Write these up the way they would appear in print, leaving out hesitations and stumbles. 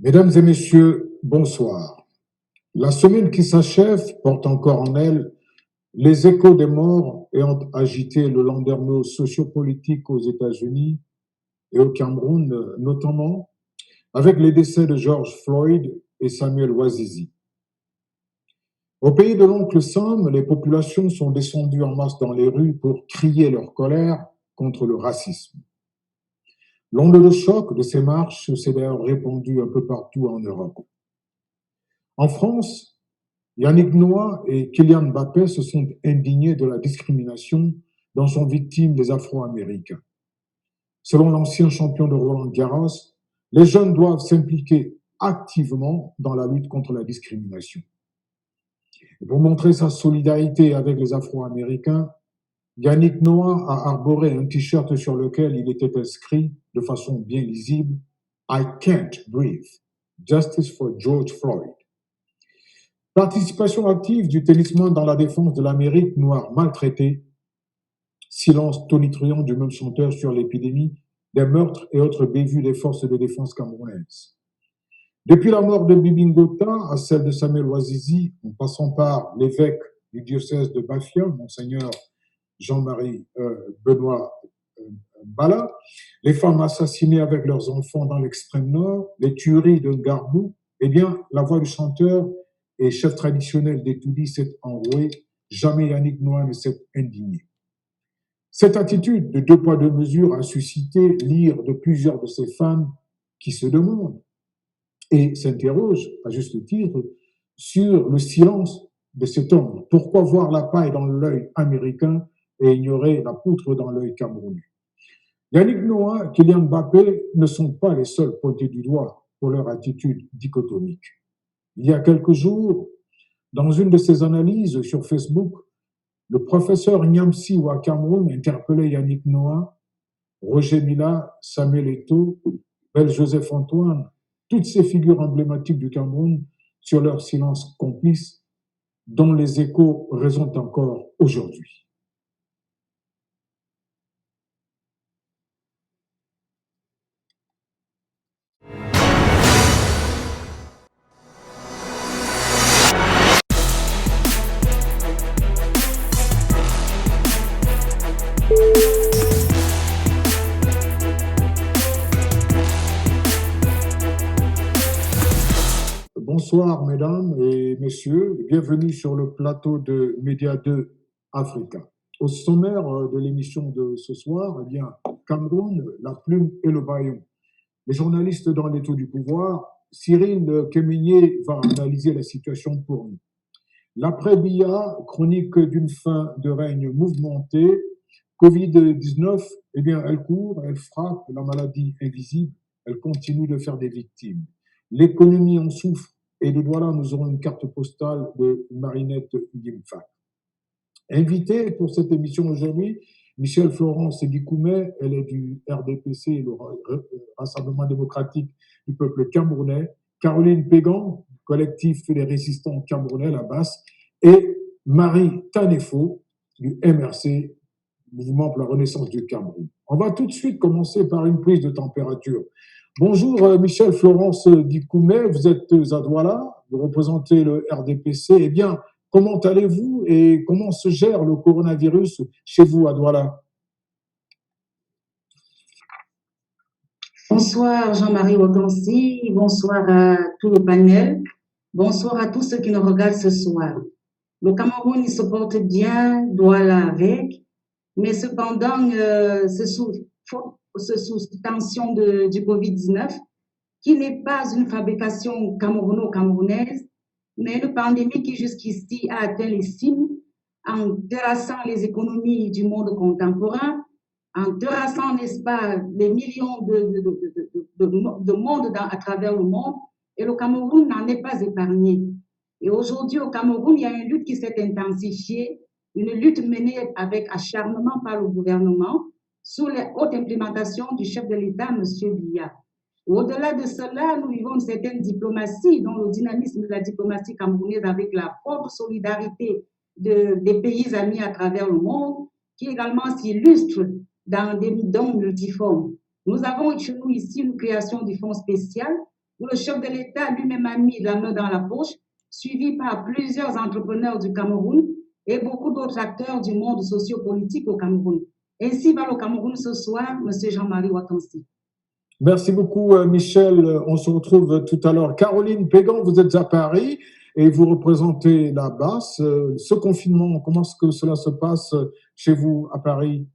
Mesdames et messieurs, bonsoir. La semaine qui s'achève porte encore en elle les échos des morts ayant agité le landerneau sociopolitique aux États-Unis et au Cameroun, notamment avec les décès de George Floyd et Samuel Wazizi. Au pays de l'oncle Sam, les populations sont descendues en masse dans les rues pour crier leur colère contre le racisme. L'onde de choc de ces marches s'est d'ailleurs répandue un peu partout en Europe. En France, Yannick Noah et Kylian Mbappé se sont indignés de la discrimination dont sont victimes les Afro-Américains. Selon l'ancien champion de Roland-Garros, les jeunes doivent s'impliquer activement dans la lutte contre la discrimination. Et pour montrer sa solidarité avec les Afro-Américains, Yannick Noah a arboré un t-shirt sur lequel il était inscrit de façon bien lisible « I can't breathe. Justice for George Floyd ». Participation active du tennisman dans la défense de l'Amérique noire maltraitée, silence tonitruant du même chanteur sur l'épidémie des meurtres et autres bévues des forces de défense camerounaises. Depuis la mort de Bibi Ngota à celle de Samuel Wazizi, en passant par l'évêque du diocèse de Bafia, Monseigneur Jean-Marie Benoît Bala, les femmes assassinées avec leurs enfants dans l'extrême nord, les tueries de Garbou, eh bien, la voix du chanteur et chef traditionnel des Toudis s'est enroué, jamais Yannick Noah ne s'est indigné. Cette attitude de deux poids deux mesures a suscité l'ire de plusieurs de ces femmes qui se demandent et s'interrogent, à juste titre, sur le silence de cet homme. Pourquoi voir la paille dans l'œil américain et ignorer la poutre dans l'œil camerounais? Yannick Noah, Kylian Mbappé ne sont pas les seuls pointés du doigt pour leur attitude dichotomique. Il y a quelques jours, dans une de ses analyses sur Facebook, le professeur Nyamsi Wa Cameroun interpellait Yannick Noah, Roger Mila, Samuel Eto'o, Bel Joseph Antoine, toutes ces figures emblématiques du Cameroun sur leur silence complice dont les échos résonnent encore aujourd'hui. Bonsoir, mesdames et messieurs, et bienvenue sur le plateau de Média 2 Africa. Au sommaire de l'émission de ce soir, eh bien, Cameroun, la plume et le bâillon. Les journalistes dans l'étau du pouvoir, Cyril Kéminier va analyser la situation pour nous. L'après-Biya, chronique d'une fin de règne mouvementée, Covid-19, eh bien, elle court, elle frappe, la maladie invisible, elle continue de faire des victimes. L'économie en souffre. Et de Douala, nous aurons une carte postale de Marinette Guimfa. Invitée pour cette émission aujourd'hui, Michel Florence Dikoumet, elle est du RDPC, le Rassemblement démocratique du peuple camerounais, Caroline Pégan, collectif des résistants camerounais, la BASS, et Marie Tanefo, du MRC, Mouvement pour la Renaissance du Cameroun. On va tout de suite commencer par une prise de température. Bonjour Michel Florence Dikoumet, vous êtes à Douala, vous représentez le RDPC. Eh bien, comment allez-vous et comment se gère le coronavirus chez vous à Douala? Bonsoir Jean-Marie Wakansi, bonsoir à tout le panel, bonsoir à tous ceux qui nous regardent ce soir. Le Cameroun, il se porte bien, Douala avec, mais cependant, c'est sous tension du Covid-19, qui n'est pas une fabrication camerouno-camerounaise, mais une pandémie qui jusqu'ici a atteint les cimes en terrassant les économies du monde contemporain, en terrassant, n'est-ce pas, les millions de monde à travers le monde, et le Cameroun n'en est pas épargné. Et aujourd'hui, au Cameroun, il y a une lutte qui s'est intensifiée, une lutte menée avec acharnement par le gouvernement, sous les hautes implémentations du chef de l'État, M. Biya. Au-delà de cela, nous vivons une certaine diplomatie, dont le dynamisme de la diplomatie camerounaise avec la forte solidarité des pays amis à travers le monde, qui également s'illustre dans des dons multiformes. Nous avons chez nous ici une création du fonds spécial où le chef de l'État lui-même a mis la main dans la poche, suivi par plusieurs entrepreneurs du Cameroun et beaucoup d'autres acteurs du monde sociopolitique au Cameroun. Ainsi va le Cameroun ce soir, M. Jean-Marie Watansi. Merci beaucoup, Michel. On se retrouve tout à l'heure. Caroline Pégan, vous êtes à Paris et vous représentez la BAS. Ce confinement, comment est-ce que cela se passe chez vous à Paris?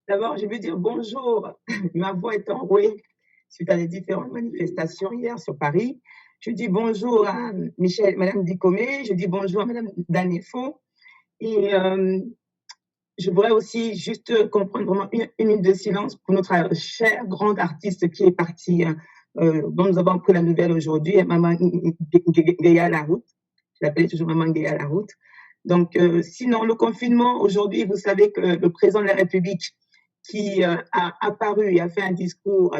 D'abord, je veux dire bonjour. Ma voix est enrouée suite à des différentes manifestations hier sur Paris. Je dis bonjour à Madame Dicomé, je dis bonjour à Madame Danefo. Et je voudrais aussi juste comprendre vraiment une minute de silence pour notre chère grande artiste qui est partie, dont nous avons pris la nouvelle aujourd'hui, Maman Guéa Laroute. Je l'appelle toujours Maman Guéa Laroute. Donc, sinon, le confinement, aujourd'hui, vous savez que le président de la République qui a apparu et a fait un discours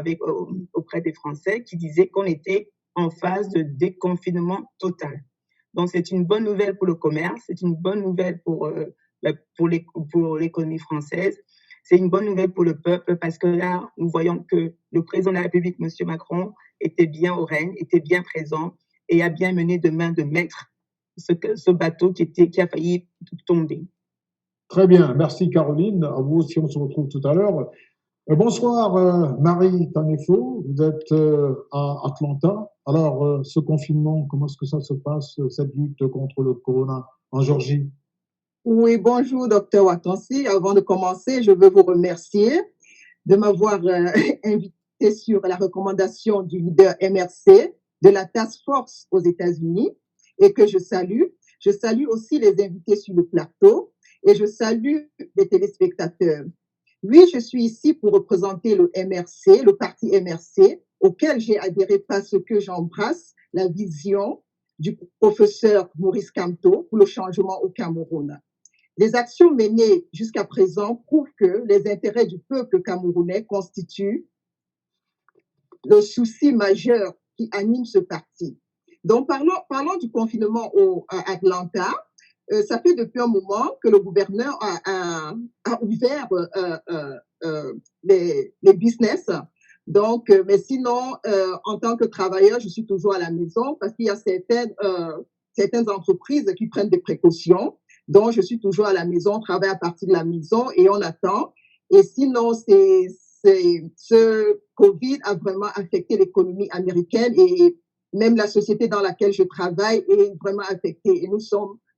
auprès des Français qui disait qu'on était en phase de déconfinement total. Donc, c'est une bonne nouvelle pour le commerce, c'est une bonne nouvelle pour l'économie française, c'est une bonne nouvelle pour le peuple parce que là, nous voyons que le président de la République, M. Macron, était bien au règne, était bien présent et a bien mené de main de maître ce bateau qui a failli tomber. Très bien, merci Caroline. À vous aussi, on se retrouve tout à l'heure. Bonsoir Marie Tanefo, vous êtes à Atlanta. Alors, ce confinement, comment est-ce que ça se passe, cette lutte contre le corona en Géorgie? Oui, bonjour Dr Watansi. Avant de commencer, je veux vous remercier de m'avoir invité sur la recommandation du leader MRC de la Task Force aux États-Unis et que je salue. Je salue aussi les invités sur le plateau et je salue les téléspectateurs. Oui, je suis ici pour représenter le MRC, le parti MRC, auquel j'ai adhéré parce que j'embrasse la vision du professeur Maurice Kamto pour le changement au Cameroun. Les actions menées jusqu'à présent prouvent que les intérêts du peuple camerounais constituent le souci majeur qui anime ce parti. Donc, parlons du confinement à Atlanta. Ça fait depuis un moment que le gouverneur a ouvert les business. Donc, mais sinon, en tant que travailleur, je suis toujours à la maison parce qu'il y a certaines entreprises qui prennent des précautions. Donc, je suis toujours à la maison, on travaille à partir de la maison et on attend. Et sinon, ce Covid a vraiment affecté l'économie américaine et même la société dans laquelle je travaille est vraiment affectée. Et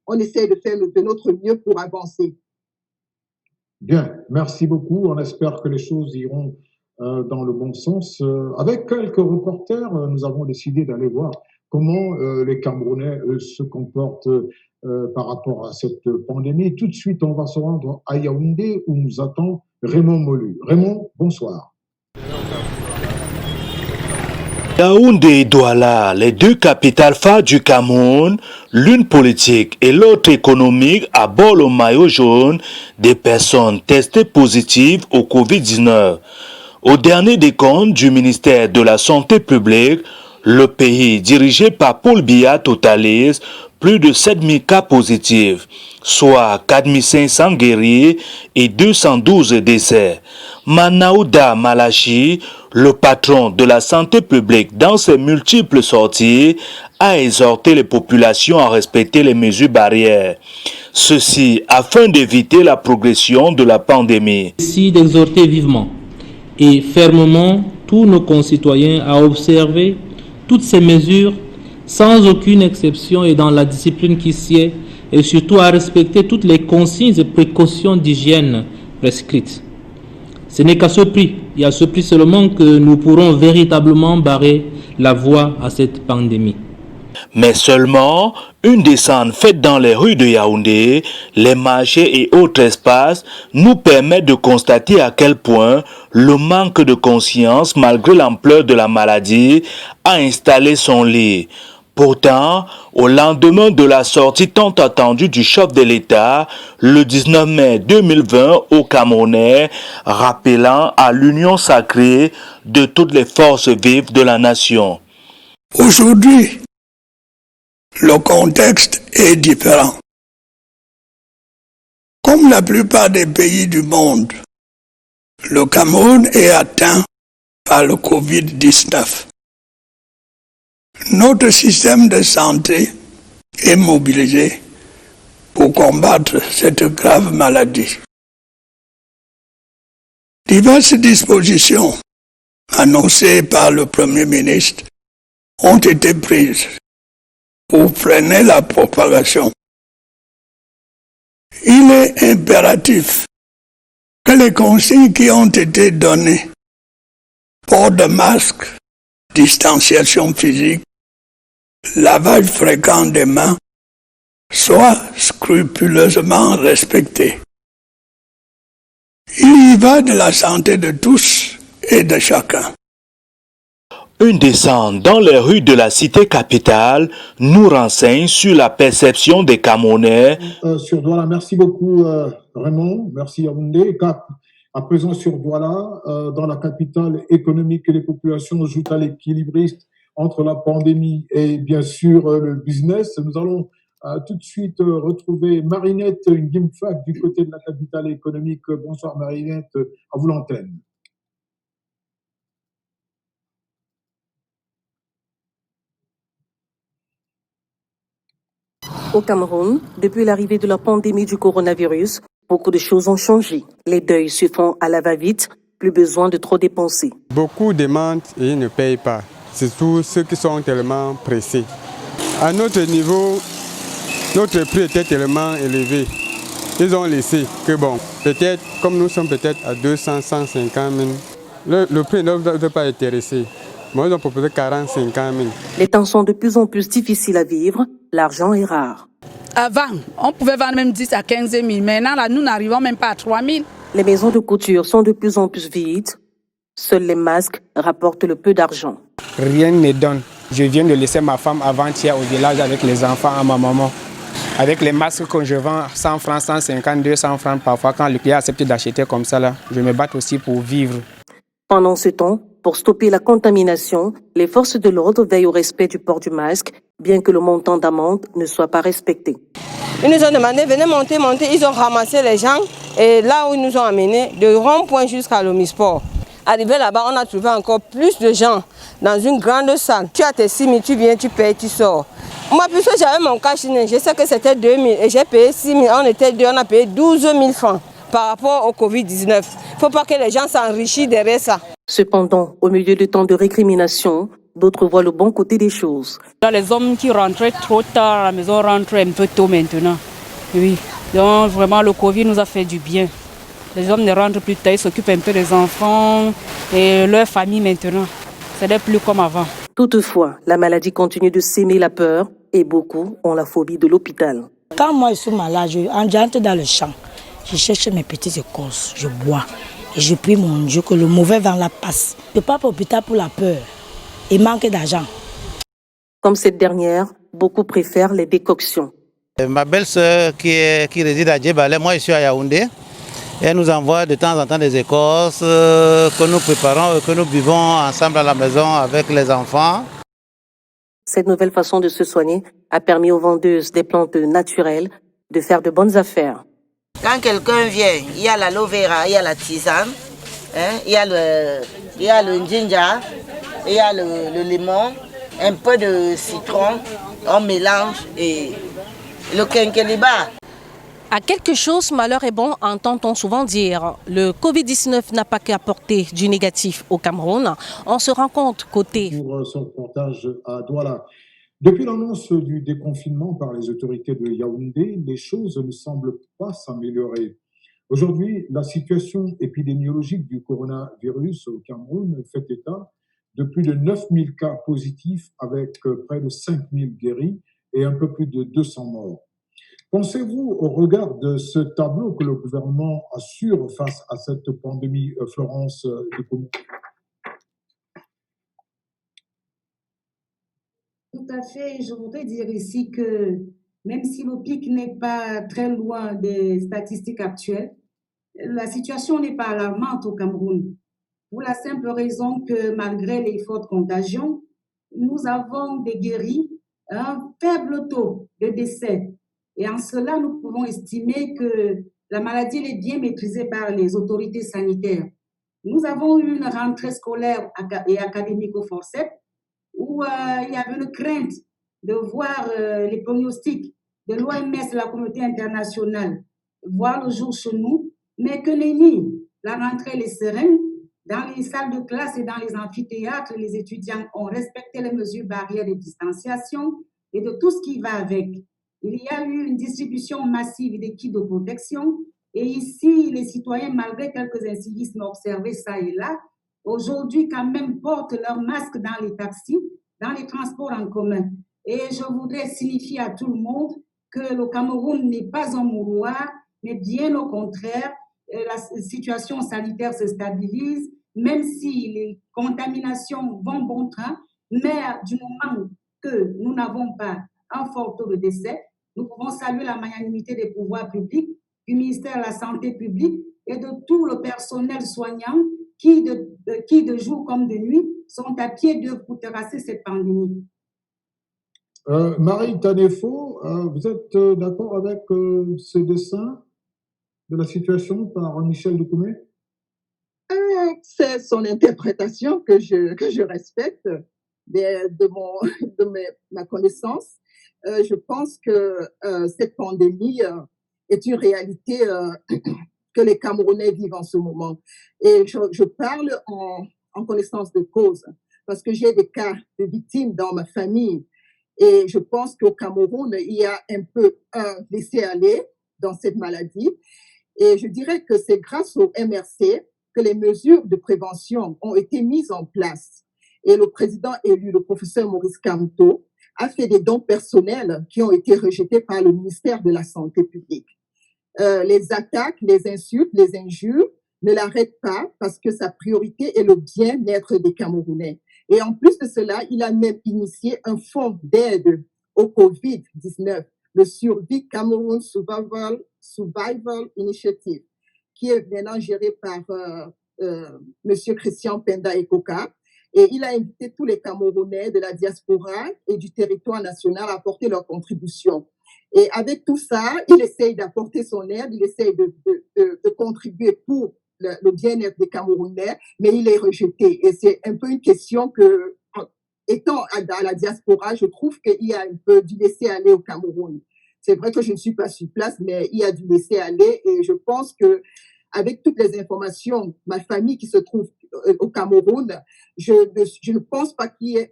on essaie de faire de notre mieux pour avancer. Bien, merci beaucoup. On espère que les choses iront dans le bon sens. Avec quelques reporters, nous avons décidé d'aller voir comment les Camerounais se comportent par rapport à cette pandémie. Tout de suite, on va se rendre à Yaoundé où nous attend Raymond Molu. Raymond, bonsoir. Yaoundé et Douala, les deux capitales phares du Cameroun, l'une politique et l'autre économique, abordent le maillot jaune des personnes testées positives au Covid-19. Au dernier décompte du ministère de la Santé publique, le pays dirigé par Paul Biya totalise plus de 7000 cas positifs, soit 4500 guéris et 212 décès. Manaouda Malachi, le patron de la santé publique dans ses multiples sorties, a exhorté les populations à respecter les mesures barrières. Ceci afin d'éviter la progression de la pandémie. Ici d'exhorter vivement et fermement tous nos concitoyens à observer toutes ces mesures sans aucune exception et dans la discipline qui sied, et surtout à respecter toutes les consignes et précautions d'hygiène prescrites. Ce n'est qu'à ce prix, et à ce prix seulement, que nous pourrons véritablement barrer la voie à cette pandémie. Mais seulement une descente faite dans les rues de Yaoundé, les marchés et autres espaces nous permet de constater à quel point le manque de conscience, malgré l'ampleur de la maladie, a installé son lit. Pourtant, au lendemain de la sortie tant attendue du chef de l'État, le 19 mai 2020 au Camerounais, rappelant à l'union sacrée de toutes les forces vives de la nation. Aujourd'hui, le contexte est différent. Comme la plupart des pays du monde, le Cameroun est atteint par le Covid-19. Notre système de santé est mobilisé pour combattre cette grave maladie. Diverses dispositions annoncées par le Premier ministre ont été prises pour freiner la propagation. Il est impératif que les consignes qui ont été données, port de masque, distanciation physique, lavage fréquent des mains, soient scrupuleusement respectées. Il y va de la santé de tous et de chacun. Une descente dans les rues de la cité capitale nous renseigne sur la perception des Camerounais. Sur Douala, merci beaucoup Raymond, merci Yaoundé. Cap, à présent sur Douala, dans la capitale économique, les populations jouent à l'équilibriste entre la pandémie et bien sûr le business. Nous allons tout de suite retrouver Marinette Ngimfak du côté de la capitale économique. Bonsoir Marinette, à vous l'antenne. Au Cameroun, depuis l'arrivée de la pandémie du coronavirus, beaucoup de choses ont changé. Les deuils se font à la va-vite, plus besoin de trop dépenser. Beaucoup demandent et ne payent pas, surtout ceux qui sont tellement pressés. À notre niveau, notre prix était tellement élevé. Ils ont laissé que bon, peut-être, comme nous sommes peut-être à 200, 150 000, le prix ne doit pas intéresser. Moi, ils ont proposé 40, 50 000. Les temps sont de plus en plus difficiles à vivre, l'argent est rare. Avant, on pouvait vendre même 10 à 15 000. Maintenant, là, nous n'arrivons même pas à 3 000. Les maisons de couture sont de plus en plus vides. Seuls les masques rapportent le peu d'argent. Rien ne donne. Je viens de laisser ma femme avant-hier au village avec les enfants à ma maman. Avec les masques que je vends, 100 francs, 150, 200 francs parfois, quand le client accepte d'acheter comme ça, là, je me bats aussi pour vivre. Pendant ce temps, pour stopper la contamination, les forces de l'ordre veillent au respect du port du masque, bien que le montant d'amende ne soit pas respecté. Ils nous ont demandé, venez monter, ils ont ramassé les gens et là où ils nous ont amenés, de rond-point jusqu'à l'Omisport. Arrivé là-bas, on a trouvé encore plus de gens dans une grande salle. Tu as tes 6 000, tu viens, tu payes, tu sors. Moi, puisque j'avais mon cash, je sais que c'était 2 000 et j'ai payé 6 000, on était deux, on a payé 12 000 francs par rapport au Covid-19. Il ne faut pas que les gens s'enrichissent derrière ça. Cependant, au milieu de tant de récriminations, d'autres voient le bon côté des choses. Les hommes qui rentraient trop tard à la maison rentrent un peu tôt maintenant. Oui, donc vraiment le Covid nous a fait du bien. Les hommes ne rentrent plus tard, ils s'occupent un peu des enfants et leur famille maintenant. Ce n'est plus comme avant. Toutefois, la maladie continue de s'aimer la peur et beaucoup ont la phobie de l'hôpital. Quand moi je suis malade, j'entre dans le champ, je cherche mes petites écorces, je bois et je prie mon Dieu que le mauvais vent la passe. Je ne peux pas pour l'hôpital pour la peur. Il manque d'argent. Comme cette dernière, beaucoup préfèrent les décoctions. Ma belle-sœur qui réside à Djebalé, moi je suis à Yaoundé. Elle nous envoie de temps en temps des écorces que nous préparons et que nous buvons ensemble à la maison avec les enfants. Cette nouvelle façon de se soigner a permis aux vendeuses des plantes naturelles de faire de bonnes affaires. Quand quelqu'un vient, il y a l'aloe vera, il y a la tisane, il y a le ginger, il y a le limon, un peu de citron, on mélange et le quinqueliba. À quelque chose, malheur est bon, entend-on souvent dire. Le Covid-19 n'a pas qu'apporter du négatif au Cameroun. On se rend compte côté... Pour son reportage à Douala. Depuis l'annonce du déconfinement par les autorités de Yaoundé, les choses ne semblent pas s'améliorer. Aujourd'hui, la situation épidémiologique du coronavirus au Cameroun fait état de plus de 9000 cas positifs avec près de 5000 guéris et un peu plus de 200 morts. Pensez-vous, au regard de ce tableau, que le gouvernement assure face à cette pandémie, Florence Dikoumé? Tout à fait. Je voudrais dire ici que même si le pic n'est pas très loin des statistiques actuelles, la situation n'est pas alarmante au Cameroun. Pour la simple raison que malgré les fortes contagions, nous avons des guéris, un faible taux de décès. Et en cela, nous pouvons estimer que la maladie est bien maîtrisée par les autorités sanitaires. Nous avons eu une rentrée scolaire et académique au forceps. où il y avait une crainte de voir les pronostics de l'OMS, de la communauté internationale, voir le jour chez nous, mais que nenni, la rentrée est sereine. Dans les salles de classe et dans les amphithéâtres, les étudiants ont respecté les mesures barrières de distanciation et de tout ce qui va avec. Il y a eu une distribution massive des kits de protection et ici, les citoyens, malgré quelques incivismes observés ça et là, aujourd'hui quand même portent leur masque dans les taxis, dans les transports en commun. Et je voudrais signifier à tout le monde que le Cameroun n'est pas un mouroir, mais bien au contraire, la situation sanitaire se stabilise, même si les contaminations vont bon train, mais du moment que nous n'avons pas un fort taux de décès, nous pouvons saluer la magnanimité des pouvoirs publics, du ministère de la Santé publique et de tout le personnel soignant qui, de jour comme de nuit, sont à pied d'œuvre pour terrasser cette pandémie. Marie Tanefo, vous êtes d'accord avec ce dessin de la situation par Michel Doucoumé? C'est son interprétation que je respecte de ma connaissance. Je pense que cette pandémie est une réalité que les Camerounais vivent en ce moment. Et je parle en connaissance de cause, parce que j'ai des cas de victimes dans ma famille. Et je pense qu'au Cameroun, il y a un peu un laisser-aller dans cette maladie. Et je dirais que c'est grâce au MRC que les mesures de prévention ont été mises en place. Et le président élu, le professeur Maurice Kamto, a fait des dons personnels qui ont été rejetés par le ministère de la Santé publique. Les attaques, les insultes, les injures ne l'arrêtent pas parce que sa priorité est le bien-être des Camerounais. Et en plus de cela, il a même initié un fonds d'aide au COVID-19, le Survie Cameroun Survival Initiative, qui est maintenant géré par Monsieur Christian Penda Ekoka. Et il a invité tous les Camerounais de la diaspora et du territoire national à apporter leur contribution. Et avec tout ça, il essaye d'apporter son aide, il essaye de contribuer pour le bien-être des Camerounais, mais il est rejeté. Et c'est un peu une question que, étant à la diaspora, je trouve qu'il y a un peu du laisser-aller au Cameroun. C'est vrai que je ne suis pas sur place, mais il y a du laisser-aller et je pense que avec toutes les informations, ma famille qui se trouve au Cameroun, je ne pense pas qu'il y ait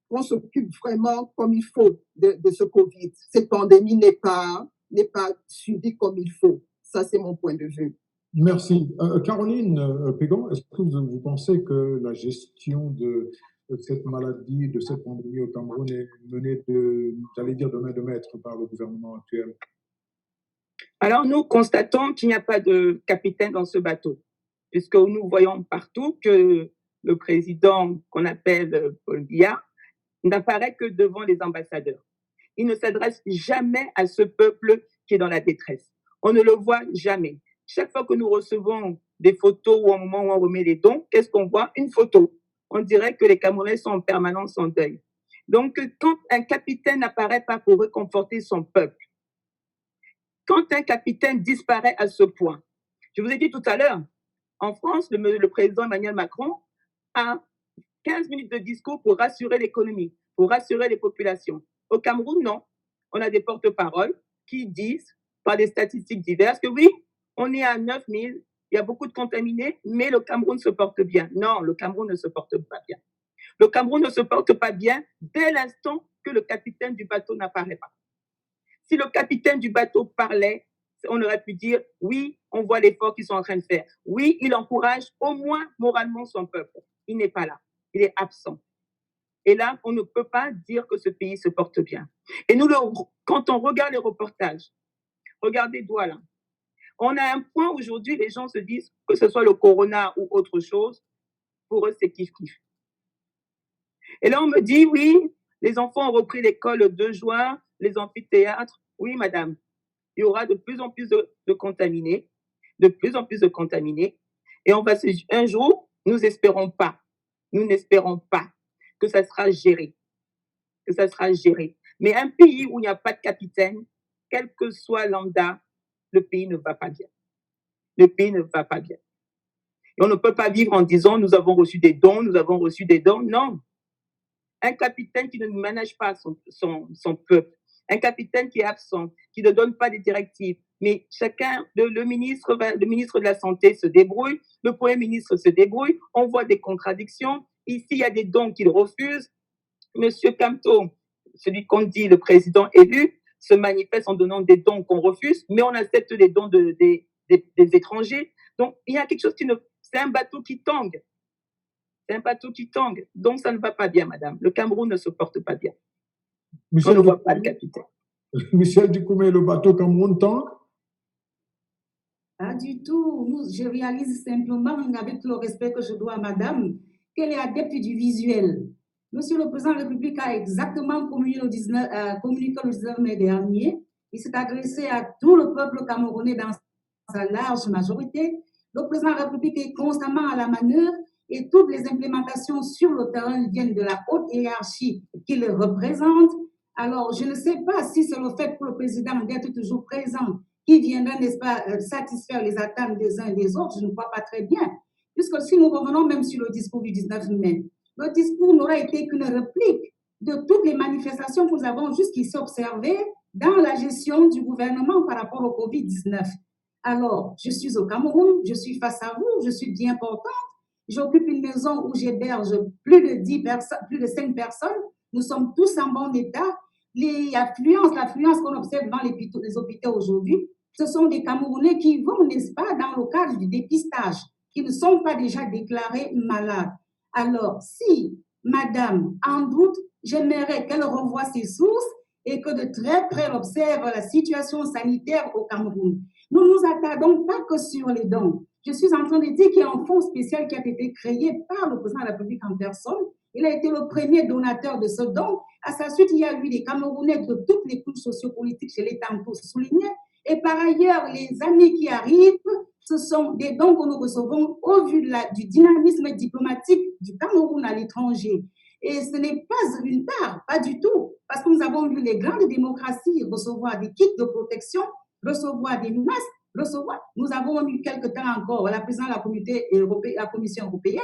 qu'on s'occupe vraiment comme il faut de ce Covid. Cette pandémie n'est pas suivie comme il faut. Ça, c'est mon point de vue. Merci. Caroline Pégon, est-ce que vous pensez que la gestion de cette maladie, de cette pandémie au Cameroun est menée j'allais dire de main de maître par le gouvernement actuel? Alors, nous constatons qu'il n'y a pas de capitaine dans ce bateau, puisque nous voyons partout que le président, qu'on appelle Paul Biya, n'apparaît que devant les ambassadeurs. Il ne s'adresse jamais à ce peuple qui est dans la détresse. On ne le voit jamais. Chaque fois que nous recevons des photos ou au moment où on remet les dons, qu'est-ce qu'on voit? Une photo. On dirait que les Camerounais sont en permanence en deuil. Donc, quand un capitaine n'apparaît pas pour réconforter son peuple, quand un capitaine disparaît à ce point, je vous ai dit tout à l'heure, en France, le président Emmanuel Macron a 15 minutes de discours pour rassurer l'économie, pour rassurer les populations. Au Cameroun, non. On a des porte-paroles qui disent, par des statistiques diverses, que oui, on est à 9 000, il y a beaucoup de contaminés, mais le Cameroun se porte bien. Non, le Cameroun ne se porte pas bien. Le Cameroun ne se porte pas bien dès l'instant que le capitaine du bateau n'apparaît pas. Si le capitaine du bateau parlait, on aurait pu dire, oui, on voit l'effort qu'ils sont en train de faire. Oui, il encourage au moins moralement son peuple. Il n'est pas là. Il est absent. Et là, on ne peut pas dire que ce pays se porte bien. Et nous, quand on regarde les reportages, regardez Douala, on a un point aujourd'hui, les gens se disent, que ce soit le corona ou autre chose, pour eux, c'est kiff-kiff. Et là, on me dit, oui, les enfants ont repris l'école le 2 juin, les amphithéâtres. Oui, madame, il y aura de plus en plus de contaminés, de plus en plus de contaminés. Et on va un jour, nous n'espérons pas que ça sera géré. Mais un pays où il n'y a pas de capitaine, quel que soit lambda, le pays ne va pas bien. Le pays ne va pas bien. Et on ne peut pas vivre en disant, nous avons reçu des dons. Non. un capitaine qui ne manage pas son peuple, un capitaine qui est absent, qui ne donne pas des directives. Mais chacun, le ministre de la Santé se débrouille, le Premier ministre se débrouille, on voit des contradictions. Ici, il y a des dons qu'il refuse. Monsieur Kamto, celui qu'on dit le président élu, se manifeste en donnant des dons qu'on refuse, mais on accepte les dons des étrangers. Donc, il y a quelque chose c'est un bateau qui tangue. C'est un bateau qui tangue. Donc, ça ne va pas bien, madame. Le Cameroun ne se porte pas bien. On ne voit pas le capitaine. Michel Dikoumé, le bateau Cameroun tangue? Pas du tout. Je réalise simplement, avec le respect que je dois à madame, qu'elle est adepte du visuel. Monsieur le Président de la République a exactement communiqué le 19 mai dernier. Il s'est adressé à tout le peuple camerounais dans sa large majorité. Le Président de la République est constamment à la manœuvre et toutes les implémentations sur le terrain viennent de la haute hiérarchie qui le représente. Alors, je ne sais pas si c'est le fait pour le Président d'être toujours présent qui viendra, n'est-ce pas, satisfaire les attentes des uns et des autres. Je ne crois pas très bien. Puisque si nous revenons même sur le discours du 19 mai, le discours n'aura été qu'une réplique de toutes les manifestations que nous avons jusqu'ici observées dans la gestion du gouvernement par rapport au Covid-19. Alors, je suis au Cameroun, je suis face à vous, je suis bien portante. J'occupe une maison où j'héberge plus de 5 personnes. Nous sommes tous en bon état. L'affluence qu'on observe dans les hôpitaux aujourd'hui, ce sont des Camerounais qui vont, n'est-ce pas, dans le cadre du dépistage, qui ne sont pas déjà déclarés malades. Alors, si madame en doute, j'aimerais qu'elle revoie ses sources et que de très près elle observe la situation sanitaire au Cameroun. Nous ne nous attardons pas que sur les dons. Je suis en train de dire qu'il y a un fonds spécial qui a été créé par le président de la République en personne. Il a été le premier donateur de ce don. À sa suite, il y a eu des Camerounais de toutes les couches sociopolitiques, je l'ai tantôt souligné. Et par ailleurs, les amis qui arrivent, ce sont des dons que nous recevons au vu du dynamisme diplomatique du Cameroun à l'étranger. Et ce n'est pas une part, pas du tout, parce que nous avons vu les grandes démocraties recevoir des kits de protection, recevoir des masques, Nous avons eu quelque temps encore la présidente de la Commission européenne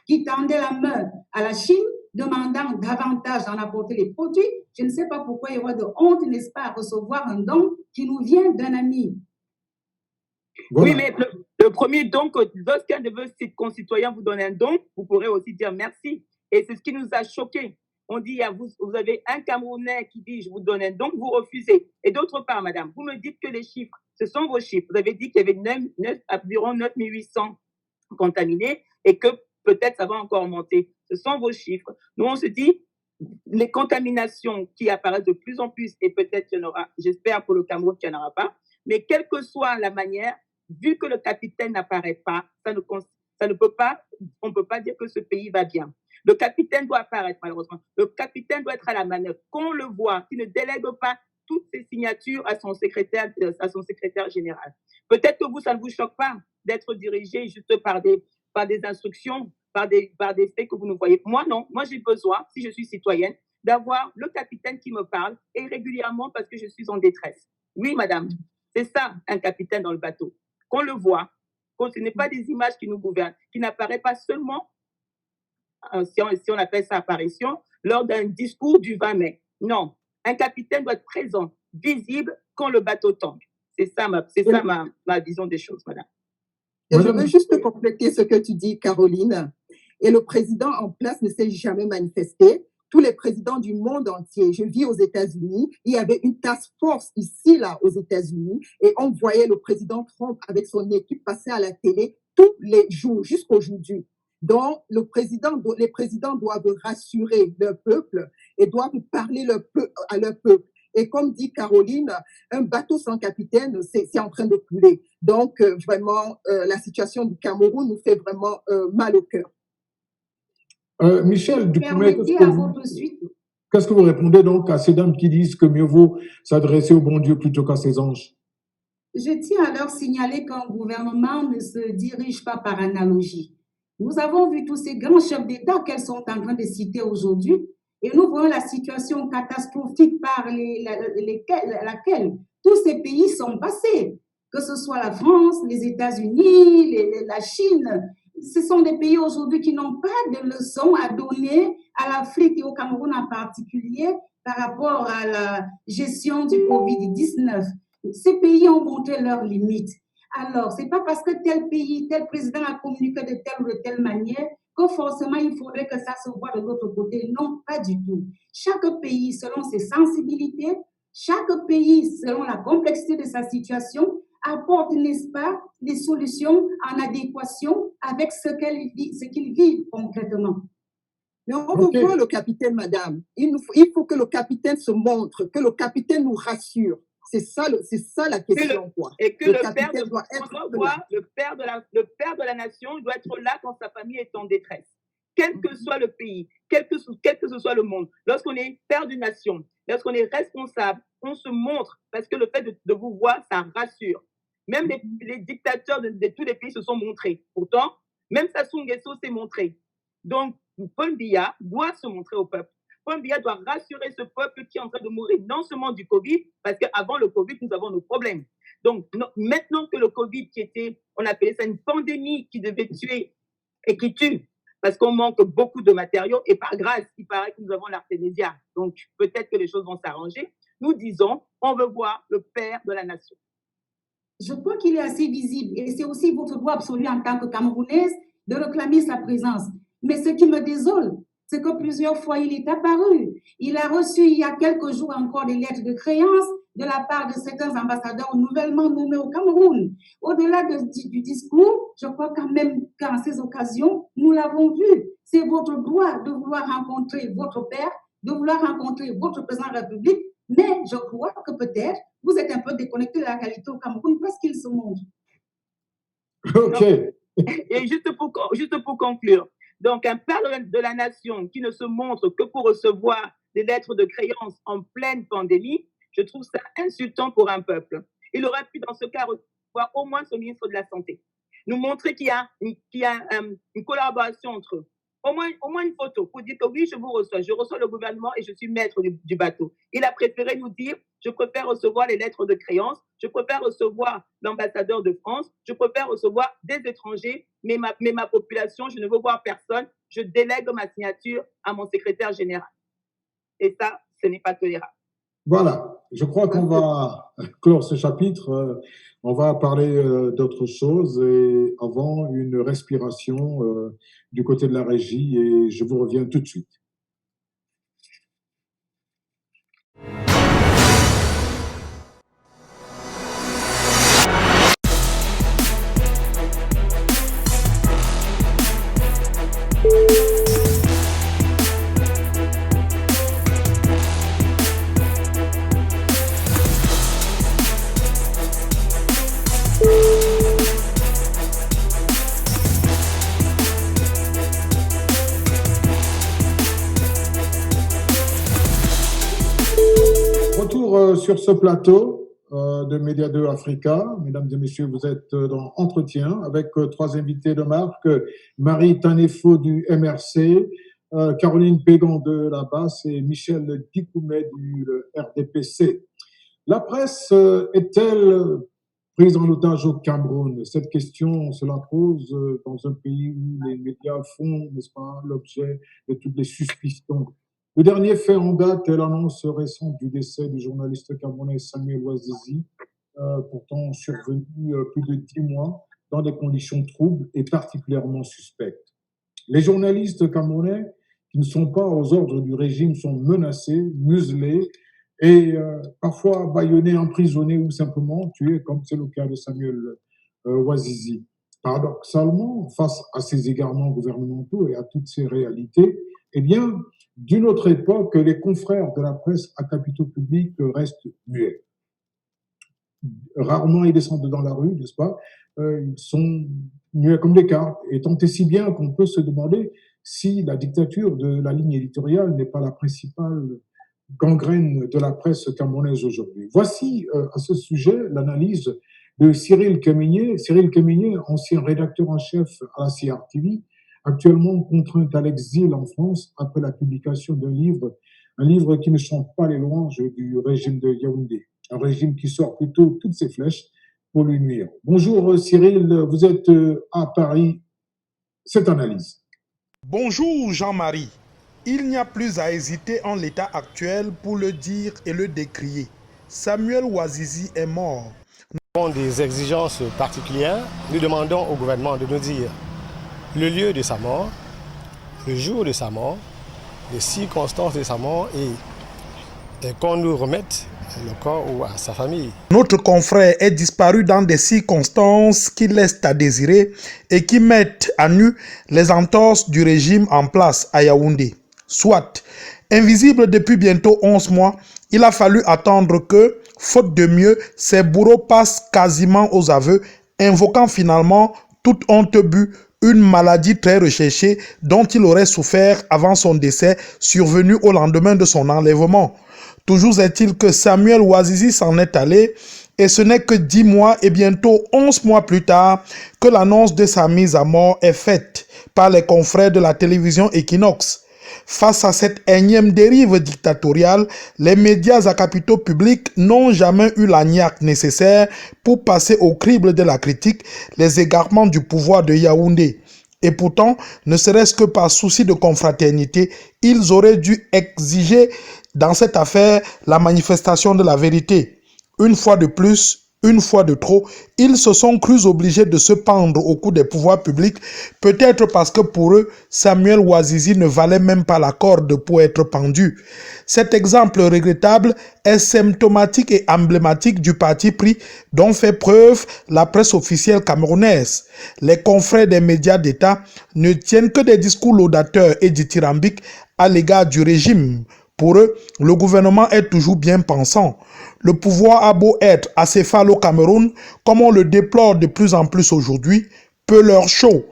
qui tendait la main à la Chine, demandant davantage d'en apporter les produits. Je ne sais pas pourquoi il y aura de honte, n'est-ce pas, à recevoir un don qui nous vient d'un ami. Voilà. Oui, mais le premier don, lorsqu'un de vos concitoyens vous donne un don, vous pourrez aussi dire merci. Et c'est ce qui nous a choqués. On dit, vous avez un Camerounais qui dit, je vous donne un don, vous refusez. Et d'autre part, madame, vous me dites que les chiffres, ce sont vos chiffres. Vous avez dit qu'il y avait environ 9800 contaminés et que peut-être ça va encore monter. Ce sont vos chiffres. Nous, on se dit, les contaminations qui apparaissent de plus en plus, et peut-être qu'il y en aura, j'espère pour le Cameroun qu'il n'y en aura pas, mais quelle que soit la manière, vu que le capitaine n'apparaît pas, ça ne peut pas, on ne peut pas dire que ce pays va bien. Le capitaine doit apparaître, malheureusement. Le capitaine doit être à la manœuvre. Qu'on le voit, qu'il ne délègue pas toutes ses signatures à son secrétaire général. Peut-être que vous, ça ne vous choque pas d'être dirigé juste par des instructions, par des faits que vous ne voyez. Moi, non. Moi, j'ai besoin, si je suis citoyenne, d'avoir le capitaine qui me parle et régulièrement parce que je suis en détresse. Oui, madame, c'est ça, un capitaine dans le bateau. Qu'on le voit, ce n'est pas des images qui nous gouvernent, qui n'apparaissent pas seulement, si on appelle ça apparition, lors d'un discours du 20 mai. Non, un capitaine doit être présent, visible quand le bateau tangue. C'est ça ma vision des choses, madame. Et je veux juste compléter ce que tu dis, Caroline. Et le président en place ne s'est jamais manifesté. Tous les présidents du monde entier, je vis aux États-Unis, il y avait une task force ici, là, aux États-Unis, et on voyait le président Trump avec son équipe passer à la télé tous les jours, jusqu'aujourd'hui. Donc, les présidents doivent rassurer leur peuple et doivent parler à leur peuple. Et comme dit Caroline, un bateau sans capitaine, c'est en train de couler. Donc, vraiment, la situation du Cameroun nous fait vraiment mal au cœur. Michel Dikoumé, qu'est-ce que vous répondez donc à ces dames qui disent que mieux vaut s'adresser au bon Dieu plutôt qu'à ses anges? Je tiens à leur signaler qu'un gouvernement ne se dirige pas par analogie. Nous avons vu tous ces grands chefs d'État qu'elles sont en train de citer aujourd'hui et nous voyons la situation catastrophique par laquelle tous ces pays sont passés, que ce soit la France, les États-Unis, la Chine. ce sont des pays aujourd'hui qui n'ont pas de leçons à donner à l'Afrique et au Cameroun en particulier par rapport à la gestion du Covid-19. Ces pays ont montré leurs limites. Alors, ce n'est pas parce que tel pays, tel président a communiqué de telle ou de telle manière que forcément il faudrait que ça se voit de l'autre côté. Non, pas du tout. Chaque pays, selon ses sensibilités, chaque pays, selon la complexité de sa situation, apporte, n'est-ce pas, des solutions en adéquation avec ce qu'ils vivent concrètement. Mais on veut voir le capitaine, madame. Il faut que le capitaine se montre, que le capitaine nous rassure. C'est ça la question, quoi. Et que le père de la nation doit être là quand sa famille est en détresse. Quel que soit le pays, quel que ce soit le monde. Lorsqu'on est père d'une nation, lorsqu'on est responsable, on se montre parce que le fait de vous voir, ça rassure. Même les dictateurs de tous les pays se sont montrés. Pourtant, même Sassou Nguesso s'est montré. Donc, Paul Biya doit se montrer au peuple. Paul Biya doit rassurer ce peuple qui est en train de mourir non seulement du Covid, parce qu'avant le Covid, nous avons nos problèmes. Donc, maintenant que le Covid, on appelait ça une pandémie qui devait tuer et qui tue, parce qu'on manque beaucoup de matériaux, et par grâce, il paraît que nous avons l'artémisia. Donc, peut-être que les choses vont s'arranger. Nous disons, on veut voir le père de la nation. Je crois qu'il est assez visible, et c'est aussi votre droit absolu en tant que Camerounaise de réclamer sa présence. Mais ce qui me désole, c'est que plusieurs fois, il est apparu. Il a reçu il y a quelques jours encore des lettres de créance de la part de certains ambassadeurs nouvellement nommés au Cameroun. Au-delà du discours, je crois quand même qu'en ces occasions, nous l'avons vu. C'est votre droit de vouloir rencontrer votre père, de vouloir rencontrer votre président de la République, mais je crois que peut-être vous êtes un peu déconnecté de la réalité au Cameroun parce qu'il se montre. OK. Et juste pour conclure, donc un père de la nation qui ne se montre que pour recevoir des lettres de créance en pleine pandémie, je trouve ça insultant pour un peuple. Il aurait pu dans ce cas recevoir au moins son ministre de la Santé, nous montrer qu'il y a une collaboration entre eux. Au moins une photo pour dire que oui, je reçois le gouvernement et je suis maître du bateau. Il a préféré nous dire, je préfère recevoir les lettres de créance, je préfère recevoir l'ambassadeur de France, je préfère recevoir des étrangers, mais ma population, je ne veux voir personne, je délègue ma signature à mon secrétaire général. Et ça, ce n'est pas tolérable. Voilà, je crois qu'on va clore ce chapitre. On va parler d'autre chose et avant une respiration du côté de la régie et je vous reviens tout de suite. Sur ce plateau de Média 2 Africa, mesdames et messieurs, vous êtes dans Entretien avec trois invités de marque, Marie Tanefo du MRC, Caroline Pégan de la BAS et Michel Dikoumet du RDPC. La presse est-elle prise en otage au Cameroun? Cette question, se la pose dans un pays où les médias font, n'est-ce pas, l'objet de toutes les suspicions. Le dernier fait en date est l'annonce récente du décès du journaliste camerounais Samuel Ouazizi, pourtant survenu plus de 10 mois dans des conditions troubles et particulièrement suspectes. Les journalistes camerounais qui ne sont pas aux ordres du régime sont menacés, muselés et parfois bâillonnés, emprisonnés ou simplement tués, comme c'est le cas de Samuel Ouazizi. Paradoxalement, face à ces égarements gouvernementaux et à toutes ces réalités, eh bien, d'une autre époque, les confrères de la presse à capitaux publics restent muets. Rarement ils descendent dans la rue, n'est-ce pas? Ils sont muets comme des cartes. Et tant et si bien qu'on peut se demander si la dictature de la ligne éditoriale n'est pas la principale gangrène de la presse camerounaise aujourd'hui. Voici à ce sujet l'analyse de Cyril Kemeigné. Cyril Kemeigné, ancien rédacteur en chef à la CRTV, actuellement contraint à l'exil en France après la publication d'un livre, un livre qui ne chante pas les louanges du régime de Yaoundé, un régime qui sort plutôt toutes ses flèches pour lui nuire. Bonjour Cyril, vous êtes à Paris. cette analyse. Bonjour Jean-Marie. Il n'y a plus à hésiter en l'état actuel pour le dire et le décrier. Samuel Ouazizi est mort. Nous avons des exigences particulières. Nous demandons au gouvernement de nous dire le lieu de sa mort, le jour de sa mort, les circonstances de sa mort et qu'on nous remette le corps ou à sa famille. Notre confrère est disparu dans des circonstances qui laissent à désirer et qui mettent à nu les entorses du régime en place à Yaoundé. Soit, invisible depuis bientôt 11 mois, il a fallu attendre que, faute de mieux, ses bourreaux passent quasiment aux aveux, invoquant finalement, toute honte but, une maladie très recherchée dont il aurait souffert avant son décès survenu au lendemain de son enlèvement. Toujours est-il que Samuel Ouazizi s'en est allé et ce n'est que 10 mois et bientôt 11 mois plus tard que l'annonce de sa mise à mort est faite par les confrères de la télévision Equinox. Face à cette énième dérive dictatoriale, les médias à capitaux publics n'ont jamais eu la niaque nécessaire pour passer au crible de la critique les égarements du pouvoir de Yaoundé. Et pourtant, ne serait-ce que par souci de confraternité, ils auraient dû exiger dans cette affaire la manifestation de la vérité. Une fois de plus, une fois de trop, ils se sont crus obligés de se pendre au cou des pouvoirs publics, peut-être parce que pour eux, Samuel Ouazizi ne valait même pas la corde pour être pendu. Cet exemple regrettable est symptomatique et emblématique du parti pris dont fait preuve la presse officielle camerounaise. Les confrères des médias d'État ne tiennent que des discours laudateurs et dithyrambiques à l'égard du régime. Pour eux, le gouvernement est toujours bien pensant. Le pouvoir a beau être acéphale au Cameroun, comme on le déplore de plus en plus aujourd'hui, peu leur chaud.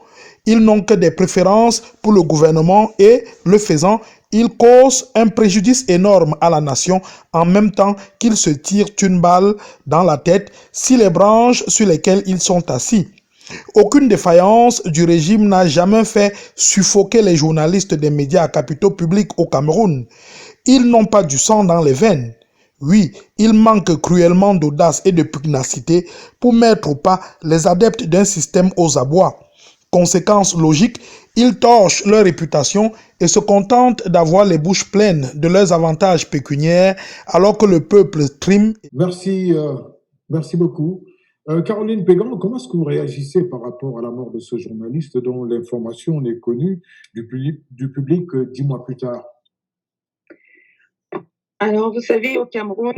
Ils n'ont que des préférences pour le gouvernement et, le faisant, ils causent un préjudice énorme à la nation en même temps qu'ils se tirent une balle dans la tête si les branches sur lesquelles ils sont assis. Aucune défaillance du régime n'a jamais fait suffoquer les journalistes des médias à capitaux publics au Cameroun. Ils n'ont pas du sang dans les veines. Oui, ils manquent cruellement d'audace et de pugnacité pour mettre au pas les adeptes d'un système aux abois. Conséquence logique, ils torchent leur réputation et se contentent d'avoir les bouches pleines de leurs avantages pécuniaires alors que le peuple trime. Merci beaucoup. Caroline Pégan, comment est-ce que vous réagissez par rapport à la mort de ce journaliste dont l'information n'est connue du public 10 mois plus tard? Alors, vous savez, au Cameroun,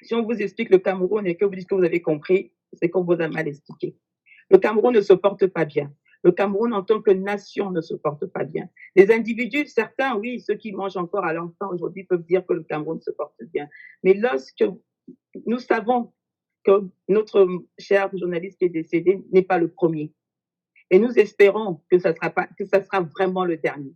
si on vous explique le Cameroun et que vous dites que vous avez compris, c'est qu'on vous a mal expliqué. Le Cameroun ne se porte pas bien. Le Cameroun, en tant que nation, ne se porte pas bien. Les individus, certains, oui, ceux qui mangent encore à l'enfant aujourd'hui peuvent dire que le Cameroun se porte bien. Mais lorsque nous savons que notre cher journaliste qui est décédé n'est pas le premier, et nous espérons que ça sera vraiment le dernier.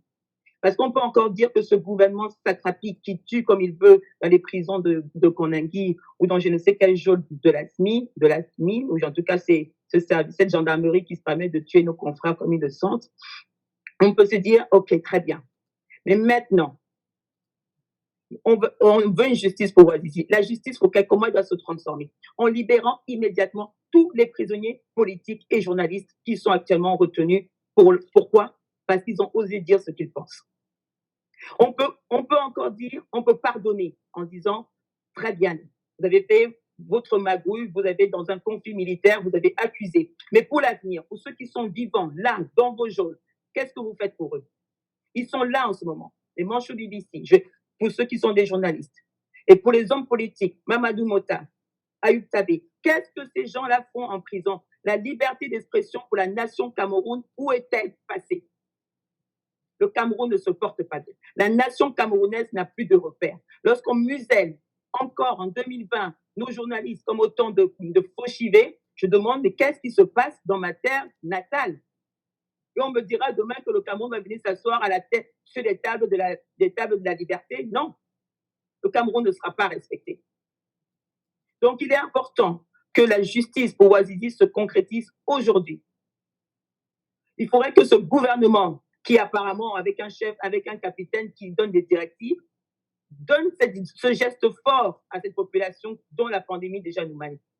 Parce qu'on peut encore dire que ce gouvernement satrapique qui tue comme il veut dans les prisons de Koningui ou dans je ne sais quel jour de la SMI, ou en tout cas c'est cette gendarmerie qui se permet de tuer nos confrères comme ils le sentent, on peut se dire, ok, très bien. Mais maintenant, on veut une justice pour Ouazizi. La justice, comment elle doit se transformer? En libérant immédiatement tous les prisonniers politiques et journalistes qui sont actuellement retenus. Pourquoi? Parce qu'ils ont osé dire ce qu'ils pensent. On peut encore dire, on peut pardonner en disant, très bien, vous avez fait votre magouille, vous avez dans un conflit militaire, vous avez accusé. Mais pour l'avenir, pour ceux qui sont vivants, là, dans vos geôles, qu'est-ce que vous faites pour eux? Ils sont là en ce moment, les manches au BBC, pour ceux qui sont des journalistes. Et pour les hommes politiques, Mamadou Mota, Ayoub Tabé, qu'est-ce que ces gens-là font en prison? La liberté d'expression pour la nation Cameroun, où est-elle passée? Le Cameroun ne se porte pas bien. La nation camerounaise n'a plus de repères. Lorsqu'on muselle encore en 2020 nos journalistes comme autant de faux chivés, je demande, mais qu'est-ce qui se passe dans ma terre natale? Et on me dira demain que le Cameroun va venir s'asseoir à la tête sur les tables de la liberté. Non, le Cameroun ne sera pas respecté. Donc, il est important que la justice pour Ouazizi se concrétise aujourd'hui. Il faudrait que ce gouvernement, qui apparemment, avec un chef, avec un capitaine qui donne des directives, donne ce geste fort à cette population dont la pandémie déjà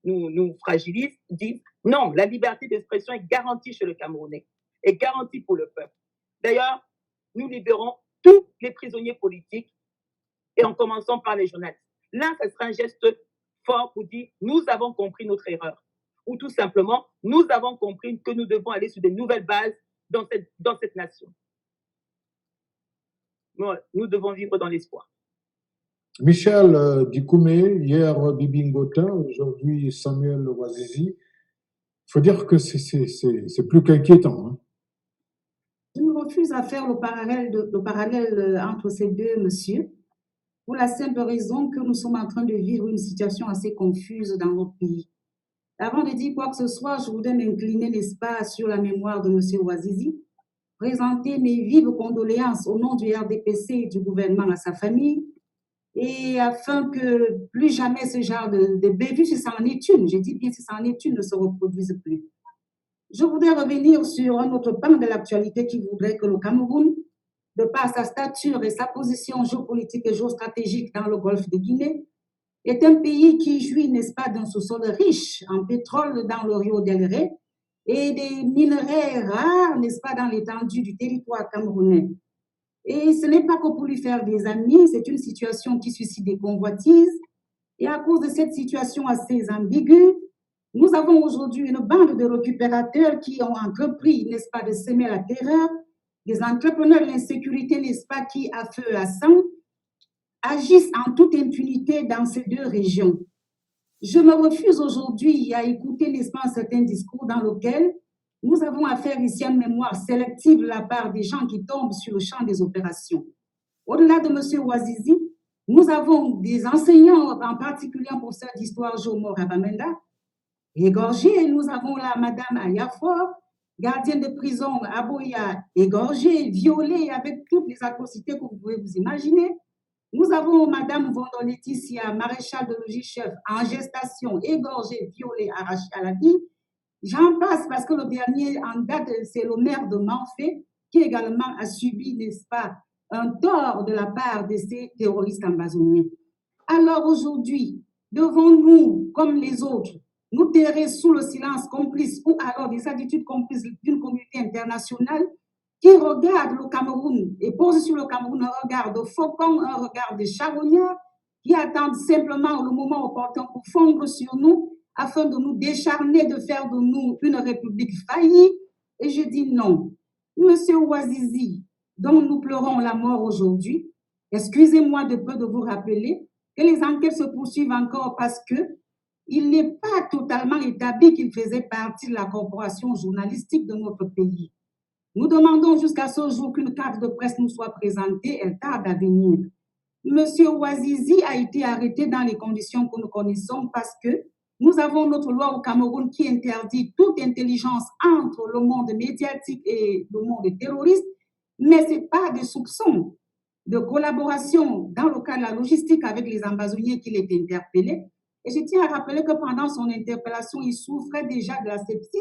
nous fragilise, dit non, la liberté d'expression est garantie chez le Camerounais. et garantie pour le peuple. D'ailleurs, nous libérons tous les prisonniers politiques et en commençant par les journalistes. Là, ce sera un geste fort pour dire nous avons compris notre erreur. Ou tout simplement, nous avons compris que nous devons aller sur de nouvelles bases dans cette nation. Nous devons vivre dans l'espoir. Michel Dikoumé, hier Bibi Ngota, aujourd'hui Samuel Ouazizi. Il faut dire que c'est plus qu'inquiétant. Hein. Je me refuse à faire le parallèle entre ces deux messieurs, pour la simple raison que nous sommes en train de vivre une situation assez confuse dans notre pays. Avant de dire quoi que ce soit, je voudrais m'incliner, n'est-ce pas, sur la mémoire de M. Ouazizi, présenter mes vives condoléances au nom du RDPC et du gouvernement à sa famille, et afin que plus jamais ce genre de bévue, si ça en est une, je dis bien si ça en est une, ne se reproduise plus. Je voudrais revenir sur un autre pan de l'actualité qui voudrait que le Cameroun, de par sa stature et sa position géopolitique et géostratégique dans le golfe de Guinée, est un pays qui jouit, n'est-ce pas, d'un sous-sol riche en pétrole dans le Rio del Rey et des minerais rares, n'est-ce pas, dans l'étendue du territoire camerounais. Et ce n'est pas que pour lui faire des amis, c'est une situation qui suscite des convoitises. Et à cause de cette situation assez ambiguë, nous avons aujourd'hui une bande de récupérateurs qui ont entrepris, n'est-ce pas, de semer la terreur, des entrepreneurs de l'insécurité, n'est-ce pas, qui, à feu et à sang, agissent en toute impunité dans ces deux régions. Je me refuse aujourd'hui à écouter, n'est-ce pas, un certain discours dans lequel nous avons affaire ici à une mémoire sélective de la part des gens qui tombent sur le champ des opérations. Au-delà de M. Ouazizi, nous avons des enseignants, en particulier en professeur d'histoire Jomo Rabamenda, égorgés. Nous avons là Madame Ayafor, gardienne de prison à Boya, égorgée, violée avec toutes les atrocités que vous pouvez vous imaginer. Nous avons Madame Vondo Laetitia, maréchal de logis-chef, en gestation, égorgée, violée, arrachée à la vie. J'en passe parce que le dernier en date, c'est le maire de Manfé, qui également a subi, n'est-ce pas, un tort de la part de ces terroristes ambazoniens. Alors aujourd'hui, devons-nous, comme les autres, nous terrer sous le silence complice ou alors des attitudes complices d'une communauté internationale qui regarde le Cameroun et pose sur le Cameroun un regard de faucon, un regard de charognard, qui attendent simplement le moment opportun pour fondre sur nous afin de nous décharner, de faire de nous une république faillie. Et je dis non. Monsieur Ouazizi, dont nous pleurons la mort aujourd'hui, excusez-moi de peu de vous rappeler que les enquêtes se poursuivent encore parce que il n'est pas totalement établi qu'il faisait partie de la corporation journalistique de notre pays. Nous demandons jusqu'à ce jour qu'une carte de presse nous soit présentée, elle tarde à venir. Monsieur Ouazizi a été arrêté dans les conditions que nous connaissons parce que nous avons notre loi au Cameroun qui interdit toute intelligence entre le monde médiatique et le monde terroriste, mais ce n'est pas des soupçons de collaboration dans le cas de la logistique avec les ambazoniens qu'il est interpellé. Et je tiens à rappeler que pendant son interpellation, il souffrait déjà de la sepsis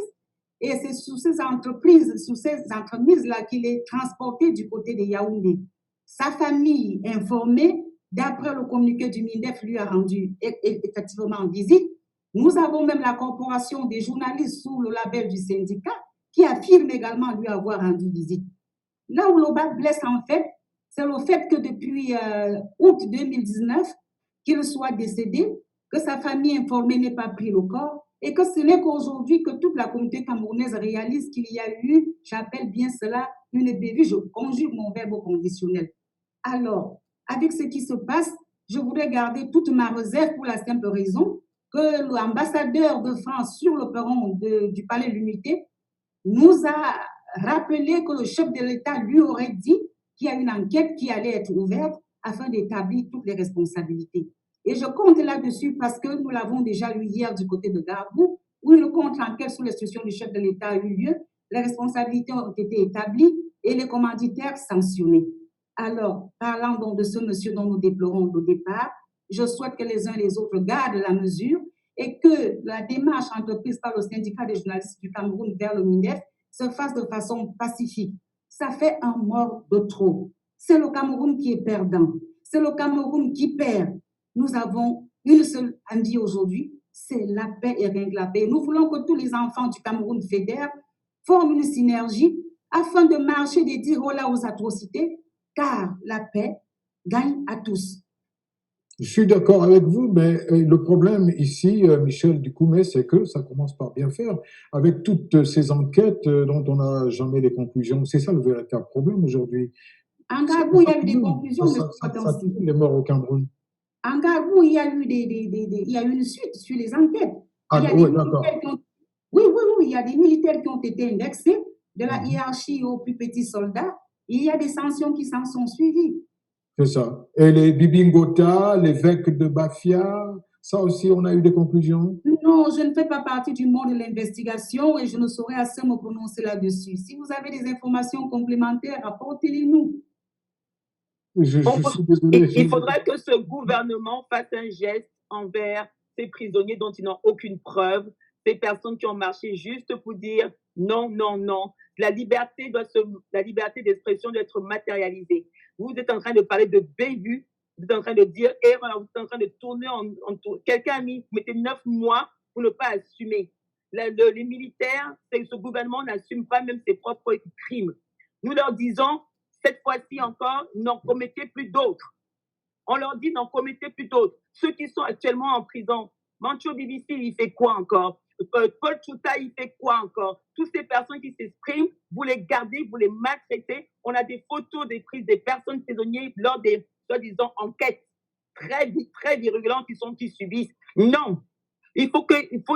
et c'est sous ces entreprises-là qu'il est transporté du côté de Yaoundé. Sa famille, informée, d'après le communiqué du MINDEF, lui a rendu effectivement visite. Nous avons même la corporation des journalistes sous le label du syndicat qui affirme également lui avoir rendu visite. Là où le bas blesse en fait, c'est le fait que depuis août 2019, qu'il soit décédé, que sa famille informée n'ait pas pris le corps et que ce n'est qu'aujourd'hui que toute la communauté camerounaise réalise qu'il y a eu, j'appelle bien cela, une bévue, je conjugue mon verbe au conditionnel. Alors, avec ce qui se passe, je voudrais garder toute ma réserve pour la simple raison que l'ambassadeur de France sur le perron du Palais de l'Unité nous a rappelé que le chef de l'État lui aurait dit qu'il y a une enquête qui allait être ouverte afin d'établir toutes les responsabilités. Et je compte là-dessus parce que nous l'avons déjà lu hier du côté de Garbou, où une contre-enquête sous l'instruction du chef de l'État a eu lieu, les responsabilités ont été établies et les commanditaires sanctionnés. Alors, parlant donc de ce monsieur dont nous déplorons au départ, je souhaite que les uns et les autres gardent la mesure et que la démarche entreprise par le syndicat des journalistes du Cameroun vers le MINDEF se fasse de façon pacifique. Ça fait un mort de trop. C'est le Cameroun qui est perdant. C'est le Cameroun qui perd. Nous avons une seule envie aujourd'hui, c'est la paix et rien que la paix. Nous voulons que tous les enfants du Cameroun fédèrent, forment une synergie afin de marcher, de dire voilà aux atrocités, car la paix gagne à tous. Je suis d'accord avec vous, mais le problème ici, Michel Dikoumé, c'est que ça commence par bien faire. Avec toutes ces enquêtes dont on n'a jamais les conclusions, c'est ça le véritable problème aujourd'hui. En Gabou, il y a eu des conclusions, mais ça tue les morts au Cameroun. En Gabou, il y a eu il y a eu une suite sur les enquêtes. Ah, oui, d'accord. Oui, il y a des militaires qui ont été indexés de la hiérarchie aux plus petits soldats. Il y a des sanctions qui s'en sont suivies. C'est ça. Et les Bibingota, l'évêque de Bafia, ça aussi, on a eu des conclusions? Non, je ne fais pas partie du monde de l'investigation et je ne saurais assez me prononcer là-dessus. Si vous avez des informations complémentaires, apportez-les-nous. Je suis désolé. Il faudrait que ce gouvernement fasse un geste envers ces prisonniers dont ils n'ont aucune preuve, ces personnes qui ont marché juste pour dire non, non, non. La liberté d'expression doit être matérialisée. Vous êtes en train de parler de bévues, vous êtes en train de dire erreur, vous êtes en train de tourner en tour. Quelqu'un a mis, mettez 9 mois pour ne pas assumer. Les militaires, ce gouvernement n'assume pas même ses propres crimes. Nous leur disons, cette fois-ci encore, n'en commettez plus d'autres. On leur dit, n'en commettez plus d'autres. Ceux qui sont actuellement en prison, Mancho BBC, il fait quoi encore? Paul Chouta, il fait quoi encore? Toutes ces personnes qui s'expriment, vous les gardez, vous les maltraitez. On a des photos des prises des personnes prisonnières lors des, soi-disant, enquêtes très virulentes qui subissent. Non, il faut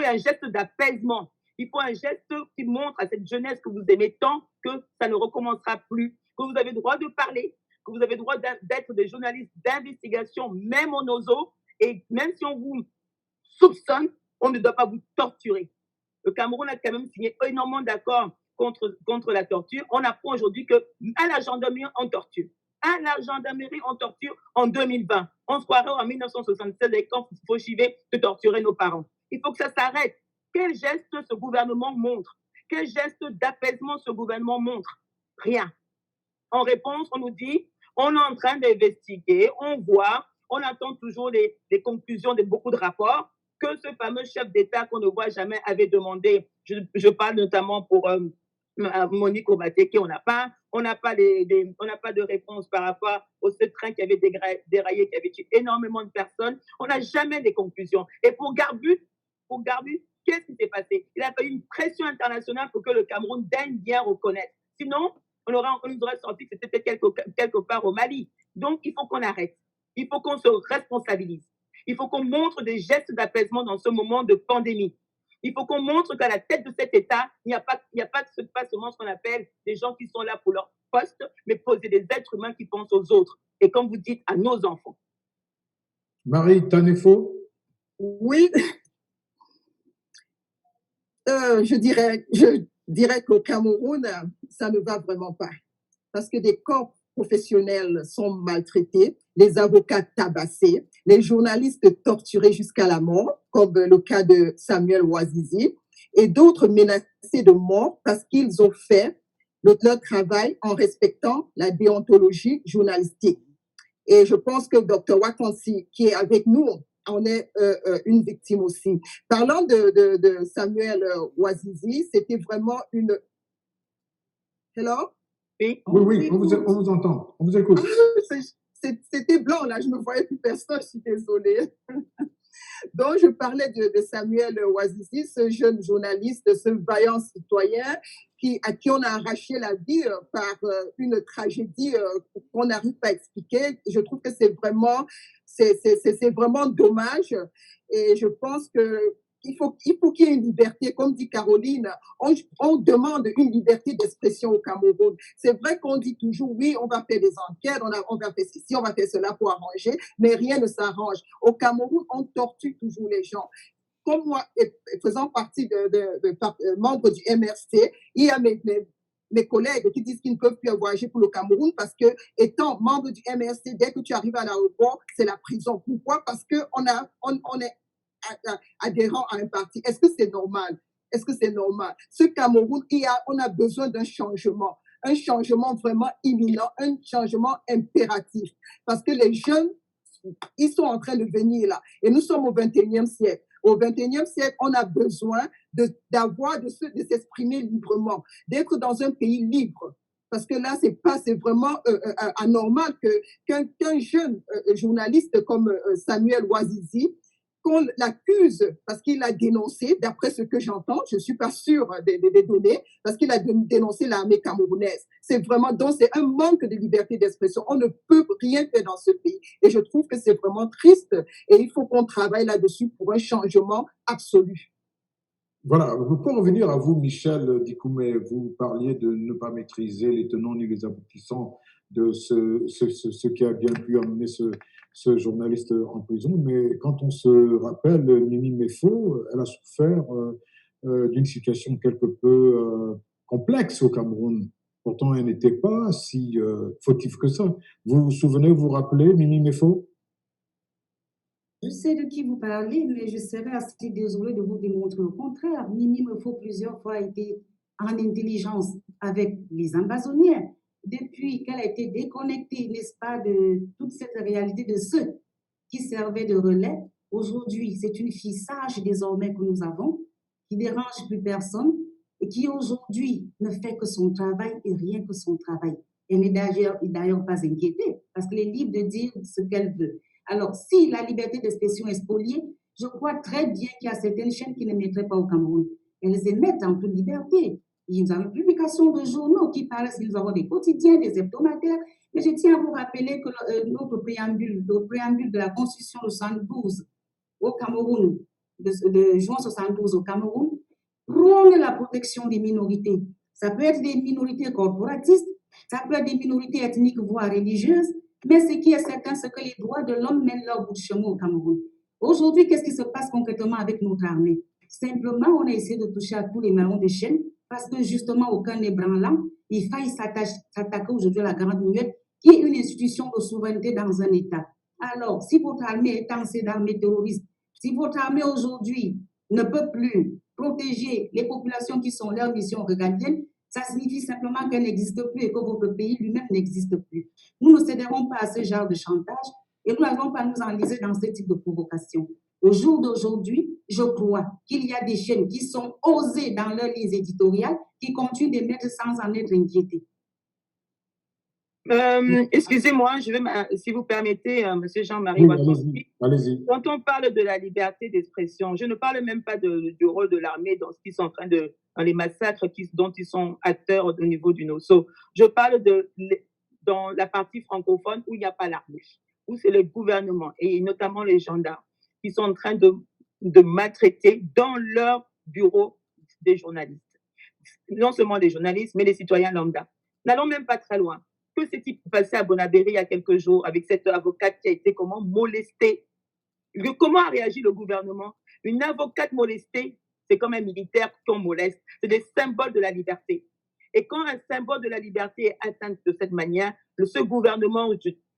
un geste d'apaisement. Il faut un geste qui montre à cette jeunesse que vous aimez tant que ça ne recommencera plus, que vous avez le droit de parler, que vous avez le droit d'être des journalistes d'investigation, même en OSO, et même si on vous soupçonne, on ne doit pas vous torturer. Le Cameroun a quand même signé énormément d'accords contre la torture. On apprend aujourd'hui qu'à la gendarmerie, on torture. À la gendarmerie, on torture en 2020. On se croirait en 1976 avec quand Fauchivé de torturer nos parents. Il faut que ça s'arrête. Quel geste ce gouvernement montre? Quel geste d'apaisement ce gouvernement montre? Rien. En réponse, on nous dit, on est en train d'investiguer, on voit, on attend toujours les conclusions de beaucoup de rapports que ce fameux chef d'État qu'on ne voit jamais avait demandé. Je parle notamment pour Monique Obateke, on n'a pas de réponse par rapport au ce train qui avait déraillé, qui avait tué énormément de personnes. On n'a jamais des conclusions. Et pour Garbu, qu'est-ce qui s'est passé? Il a fallu une pression internationale pour que le Cameroun daigne bien reconnaître. Sinon, on nous aurait sorti que c'était quelque part au Mali. Donc, il faut qu'on arrête. Il faut qu'on se responsabilise. Il faut qu'on montre des gestes d'apaisement dans ce moment de pandémie. Il faut qu'on montre qu'à la tête de cet État, il n'y a pas seulement ce qu'on appelle des gens qui sont là pour leur poste, mais poser des êtres humains qui pensent aux autres. Et comme vous dites, à nos enfants. Marie Tanefo? Oui. Je dirais qu'au Cameroun, ça ne va vraiment pas. Parce que des corps professionnels sont maltraités, les avocats tabassés, les journalistes torturés jusqu'à la mort, comme le cas de Samuel Ouazizi, et d'autres menacés de mort parce qu'ils ont fait leur travail en respectant la déontologie journalistique. Et je pense que Dr Watansi, qui est avec nous, en est une victime aussi. Parlant de Samuel Ouazizi, c'était vraiment une... Hello? Oui, on vous entend, on vous écoute. C'était blanc, là, je ne voyais plus personne, je suis désolée. Donc, je parlais de Samuel Ouazizi, ce jeune journaliste, ce vaillant citoyen à qui on a arraché la vie par une tragédie qu'on n'arrive pas à expliquer. Je trouve que c'est vraiment dommage et je pense qu'il faut qu'il y ait une liberté, comme dit Caroline, on demande une liberté d'expression au Cameroun. C'est vrai qu'on dit toujours, oui, on va faire des enquêtes, on va faire ceci, on va faire cela pour arranger, mais rien ne s'arrange. Au Cameroun, on torture toujours les gens. Comme moi, faisant partie de membres du MRC, il y a mes collègues qui disent qu'ils ne peuvent plus voyager pour le Cameroun parce que, étant membre du MRC, dès que tu arrives à l'aéroport, c'est la prison. Pourquoi? Parce qu'on est adhérent à un parti. Est-ce que c'est normal? Est-ce que c'est normal? Ce Cameroun, on a besoin d'un changement vraiment imminent, un changement impératif. Parce que les jeunes, ils sont en train de venir là. Et nous sommes au 21e siècle. Au XXIe siècle, on a besoin de s'exprimer librement, d'être dans un pays libre. Parce que là, c'est vraiment anormal qu'un jeune journaliste comme Samuel Ouazizi, qu'on l'accuse parce qu'il a dénoncé, d'après ce que j'entends, je ne suis pas sûre des données, parce qu'il a dénoncé l'armée camerounaise. C'est vraiment, donc c'est un manque de liberté d'expression. On ne peut rien faire dans ce pays. Et je trouve que c'est vraiment triste. Et il faut qu'on travaille là-dessus pour un changement absolu. Voilà, pour revenir à vous, Michel Dikoumé, vous parliez de ne pas maîtriser les tenants ni les aboutissants de ce qui a bien pu amener ce journaliste en prison, mais quand on se rappelle, Mimi Mefo, elle a souffert d'une situation quelque peu complexe au Cameroun. Pourtant, elle n'était pas si fautive que ça. Vous vous souvenez, vous vous rappelez, Mimi Mefo? Je sais de qui vous parlez, mais je serais assez désolée de vous démontrer le contraire. Mimi Mefo plusieurs fois été en intelligence avec les ambazoniens. Depuis qu'elle a été déconnectée, n'est-ce pas, de toute cette réalité de ceux qui servaient de relais, aujourd'hui, c'est une fille sage désormais que nous avons, qui dérange plus personne et qui aujourd'hui ne fait que son travail et rien que son travail. Elle n'est d'ailleurs pas inquiétée parce qu'elle est libre de dire ce qu'elle veut. Alors, si la liberté d'expression est spoliée, je crois très bien qu'il y a certaines chaînes qui ne mettraient pas au Cameroun. Elles émettent en toute liberté. Ils ont une publication de journaux qui paraissent qu'ils auront des quotidiens, des hebdomadaires. Mais je tiens à vous rappeler que notre préambule, le préambule de la Constitution de 72 au Cameroun, de juin 72 au Cameroun, prône la protection des minorités. Ça peut être des minorités corporatistes, ça peut être des minorités ethniques, voire religieuses, mais ce qui est certain, c'est que les droits de l'homme mènent leur bout de chemin au Cameroun. Aujourd'hui, qu'est-ce qui se passe concrètement avec notre armée? Simplement, on a essayé de toucher à tous les marrons de chaîne parce que justement, aucun ébranlant, il faille s'attaquer aujourd'hui à la Grande Muette, qui est une institution de souveraineté dans un État. Alors, si votre armée est tancée d'armées terroristes, si votre armée aujourd'hui ne peut plus protéger les populations qui sont leur mission régalienne, ça signifie simplement qu'elle n'existe plus et que votre pays lui-même n'existe plus. Nous ne céderons pas à ce genre de chantage et nous n'allons pas nous enliser dans ce type de provocation. Au jour d'aujourd'hui, je crois qu'il y a des chaînes qui sont osées dans leurs lignes éditoriales, qui continuent d'émettre sans en être inquiétées. Excusez-moi, si vous permettez, Monsieur Jean-Marie Ouattonssi, quand on parle de la liberté d'expression, je ne parle même pas du rôle de l'armée dans ce qu'ils sont en train de, dans les massacres dont ils sont acteurs au niveau du NOSO. Je parle dans la partie francophone où il n'y a pas l'armée, où c'est le gouvernement et notamment les gendarmes qui sont en train de maltraiter dans leur bureau des journalistes. Non seulement des journalistes, mais les citoyens lambda. N'allons même pas très loin. Que s'est-il passé à Bonabéry il y a quelques jours avec cette avocate qui a été molestée? Comment a réagi le gouvernement? Une avocate molestée, c'est comme un militaire qu'on moleste. C'est des symboles de la liberté. Et quand un symbole de la liberté est atteint de cette manière, ce gouvernement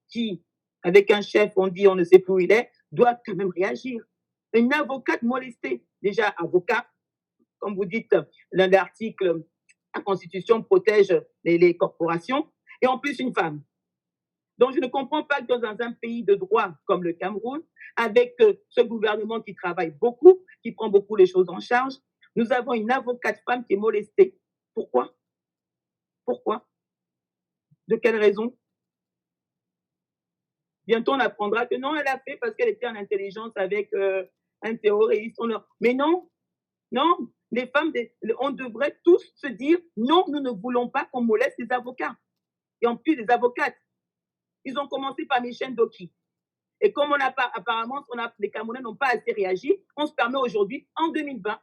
qui, avec un chef, on dit on ne sait plus où il est, doit quand même réagir. Une avocate molestée, déjà avocat, comme vous dites, l'article, la Constitution protège les corporations, et en plus une femme. Donc je ne comprends pas que dans un pays de droit comme le Cameroun, avec ce gouvernement qui travaille beaucoup, qui prend beaucoup les choses en charge, nous avons une avocate femme qui est molestée. Pourquoi? Pourquoi? De quelle raison? Bientôt on apprendra que non, elle a fait parce qu'elle était en intelligence avec un terroriste. Mais non, non, les femmes, on devrait tous se dire non, nous ne voulons pas qu'on moleste les avocats. Et en plus, les avocates, ils ont commencé par Michel Doki. Et comme apparemment, les Camerounais n'ont pas assez réagi, on se permet aujourd'hui, en 2020,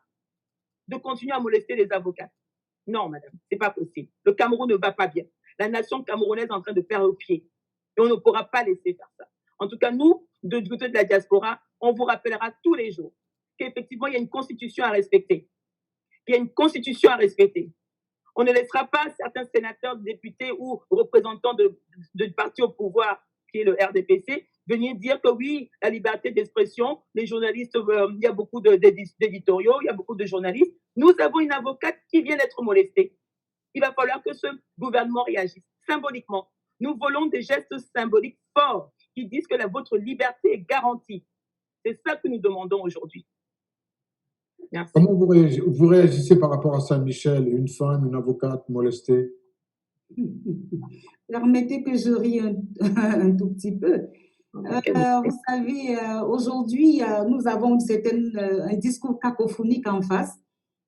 de continuer à molester les avocats. Non, madame, c'est pas possible. Le Cameroun ne va pas bien. La nation camerounaise est en train de perdre pied. Et on ne pourra pas laisser faire ça. En tout cas, nous, du côté de la diaspora, on vous rappellera tous les jours qu'effectivement, il y a une constitution à respecter. Il y a une constitution à respecter. On ne laissera pas certains sénateurs, députés ou représentants de partis au pouvoir, qui est le RDPC, venir dire que oui, la liberté d'expression, les journalistes, il y a beaucoup d'éditoriaux, il y a beaucoup de journalistes. Nous avons une avocate qui vient d'être molestée. Il va falloir que ce gouvernement réagisse symboliquement. Nous voulons des gestes symboliques forts qui disent que votre liberté est garantie. C'est ça que nous demandons aujourd'hui. Merci. Comment vous réagissez par rapport à ça, Michel, une femme, une avocate molestée? Permettez que je rie un tout petit peu. Vous savez, aujourd'hui, nous avons un discours cacophonique en face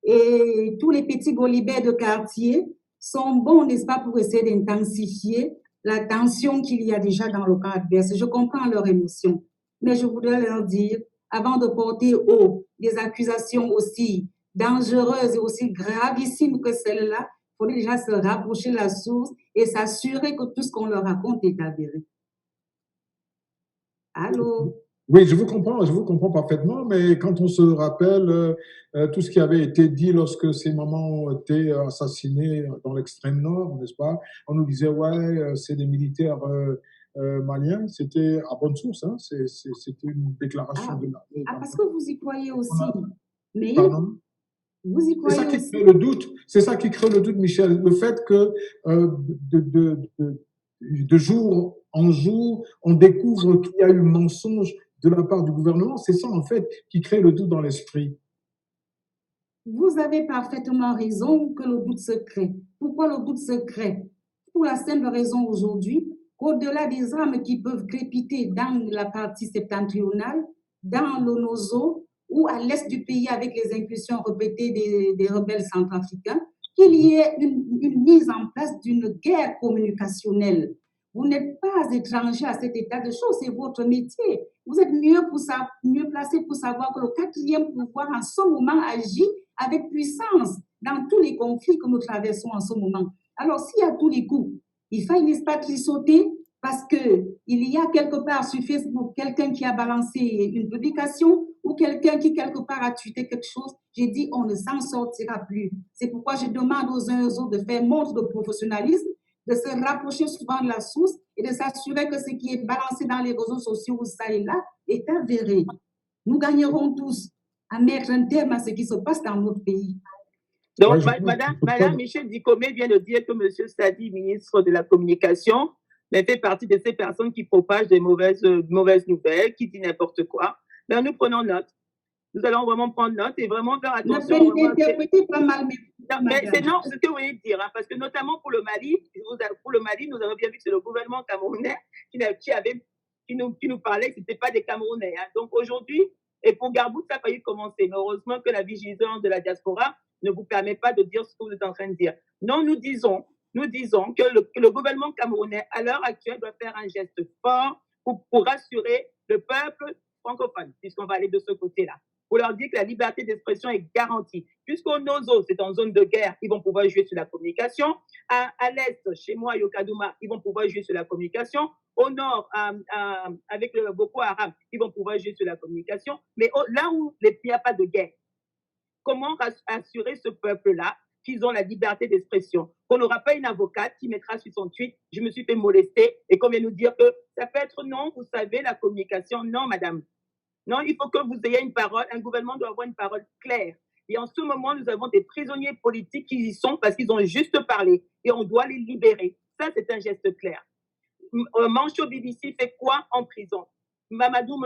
et tous les petits golibets de quartier sont bons, n'est-ce pas, pour essayer d'intensifier la tension qu'il y a déjà dans le camp adverse. Je comprends leur émotion, mais je voudrais leur dire, avant de porter haut des accusations aussi dangereuses et aussi gravissimes que celles-là, il faudrait déjà se rapprocher de la source et s'assurer que tout ce qu'on leur raconte est avéré. Allô? Oui, je vous comprends parfaitement, mais quand on se rappelle tout ce qui avait été dit lorsque ces mamans ont été assassinés dans l'extrême nord, n'est-ce pas? On nous disait, ouais, c'est des militaires maliens, c'était à bonne source, hein? C'était une déclaration de l'armée. Parce que vous y croyez aussi. Mais Pardon? vous y C'est croyez ça qui aussi. crée le doute. C'est ça qui crée le doute, Michel. Le fait que de jour en jour, on découvre qu'il y a eu mensonge de la part du gouvernement. C'est ça, en fait, qui crée le doute dans l'esprit. Vous avez parfaitement raison que le doute se crée. Pourquoi le doute se crée? Pour la simple raison aujourd'hui qu'au-delà des armes qui peuvent crépiter dans la partie septentrionale, dans le Nozo ou à l'est du pays avec les incursions répétées des rebelles centrafricains, qu'il y ait une mise en place d'une guerre communicationnelle. Vous n'êtes pas étranger à cet état de choses, c'est votre métier. Vous êtes mieux placé pour savoir que le quatrième pouvoir en ce moment agit avec puissance dans tous les conflits que nous traversons en ce moment. Alors, s'il y a tous les coups, il faille, n'est-ce pas, trissauter parce qu'il y a quelque part sur Facebook quelqu'un qui a balancé une publication ou quelqu'un qui quelque part a tweeté quelque chose, j'ai dit on ne s'en sortira plus. C'est pourquoi je demande aux uns et aux autres de faire montre de professionnalisme, de se rapprocher souvent de la source et de s'assurer que ce qui est balancé dans les réseaux sociaux ou ça et là est avéré. Nous gagnerons tous à mettre un terme à ce qui se passe dans notre pays. Donc, Madame Michel Dicomé vient de dire que M. Sadi, ministre de la Communication, fait partie de ces personnes qui propagent des mauvaises nouvelles, qui disent n'importe quoi. Ben, nous prenons note. Nous allons vraiment prendre note et vraiment faire attention. N'interprétez pas mal, mais c'est non, ce que vous voulez dire, hein, parce que notamment pour le Mali, nous avons bien vu que c'est le gouvernement camerounais qui nous parlait que ce n'était pas des Camerounais. Hein. Donc aujourd'hui, et pour Garbout, ça a failli commencer. Mais heureusement que la vigilance de la diaspora ne vous permet pas de dire ce que vous êtes en train de dire. Non, nous disons que le gouvernement camerounais, à l'heure actuelle, doit faire un geste fort pour rassurer le peuple francophone, puisqu'on va aller de ce côté-là. Pour leur dire que la liberté d'expression est garantie. Puisqu'au Nozo, c'est en zone de guerre, ils vont pouvoir jouer sur la communication. À l'est, chez moi, à Yokadouma, ils vont pouvoir jouer sur la communication. Au nord, avec le Boko Haram, ils vont pouvoir jouer sur la communication. Mais là où il n'y a pas de guerre, comment assurer ce peuple-là qu'ils ont la liberté d'expression? Qu'on n'aura pas une avocate qui mettra sur son tweet « Je me suis fait molester » et qu'on vient nous dire que ça peut être non, vous savez, la communication. Non, madame. Non, il faut que vous ayez une parole. Un gouvernement doit avoir une parole claire. Et en ce moment, nous avons des prisonniers politiques qui y sont parce qu'ils ont juste parlé et on doit les libérer. Ça, c'est un geste clair. Mancho BBC fait quoi en prison? Mamadou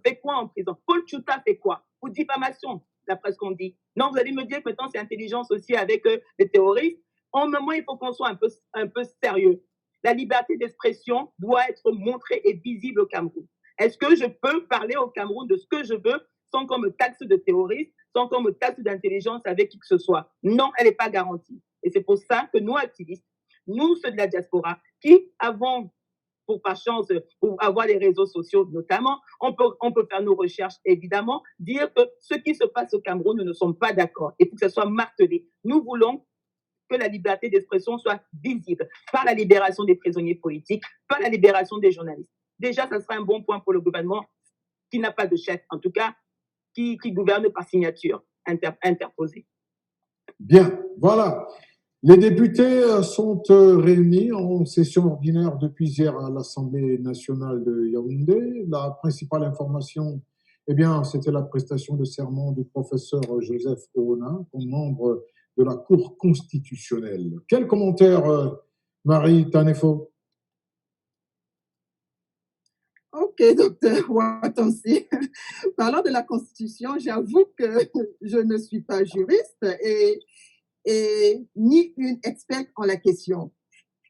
fait quoi en prison? Paul Tchouta fait quoi? Pour diffamation, d'après ce qu'on dit. Non, vous allez me dire que maintenant, c'est intelligence aussi avec les terroristes. En moment, il faut qu'on soit un peu sérieux. La liberté d'expression doit être montrée et visible au Cameroun. Est-ce que je peux parler au Cameroun de ce que je veux sans qu'on me taxe de terroriste, sans qu'on me taxe d'intelligence avec qui que ce soit? Non, elle n'est pas garantie. Et c'est pour ça que nous, activistes, nous, ceux de la diaspora, qui avons, par chance, pour avoir les réseaux sociaux notamment, on peut faire nos recherches, évidemment, dire que ce qui se passe au Cameroun, nous ne sommes pas d'accord. Et pour que ça soit martelé, nous voulons que la liberté d'expression soit visible par la libération des prisonniers politiques, par la libération des journalistes. Déjà, ça sera un bon point pour le gouvernement qui n'a pas de chef, en tout cas, qui gouverne par signature interposée. Bien, voilà. Les députés sont réunis en session ordinaire depuis hier à l'Assemblée nationale de Yaoundé. La principale information, c'était la prestation de serment du professeur Joseph Oona comme membre de la Cour constitutionnelle. Quel commentaire, Marie Tanefo? Ok, Ok, docteur Watansi. Parlant de la Constitution, j'avoue que je ne suis pas juriste et ni une experte en la question.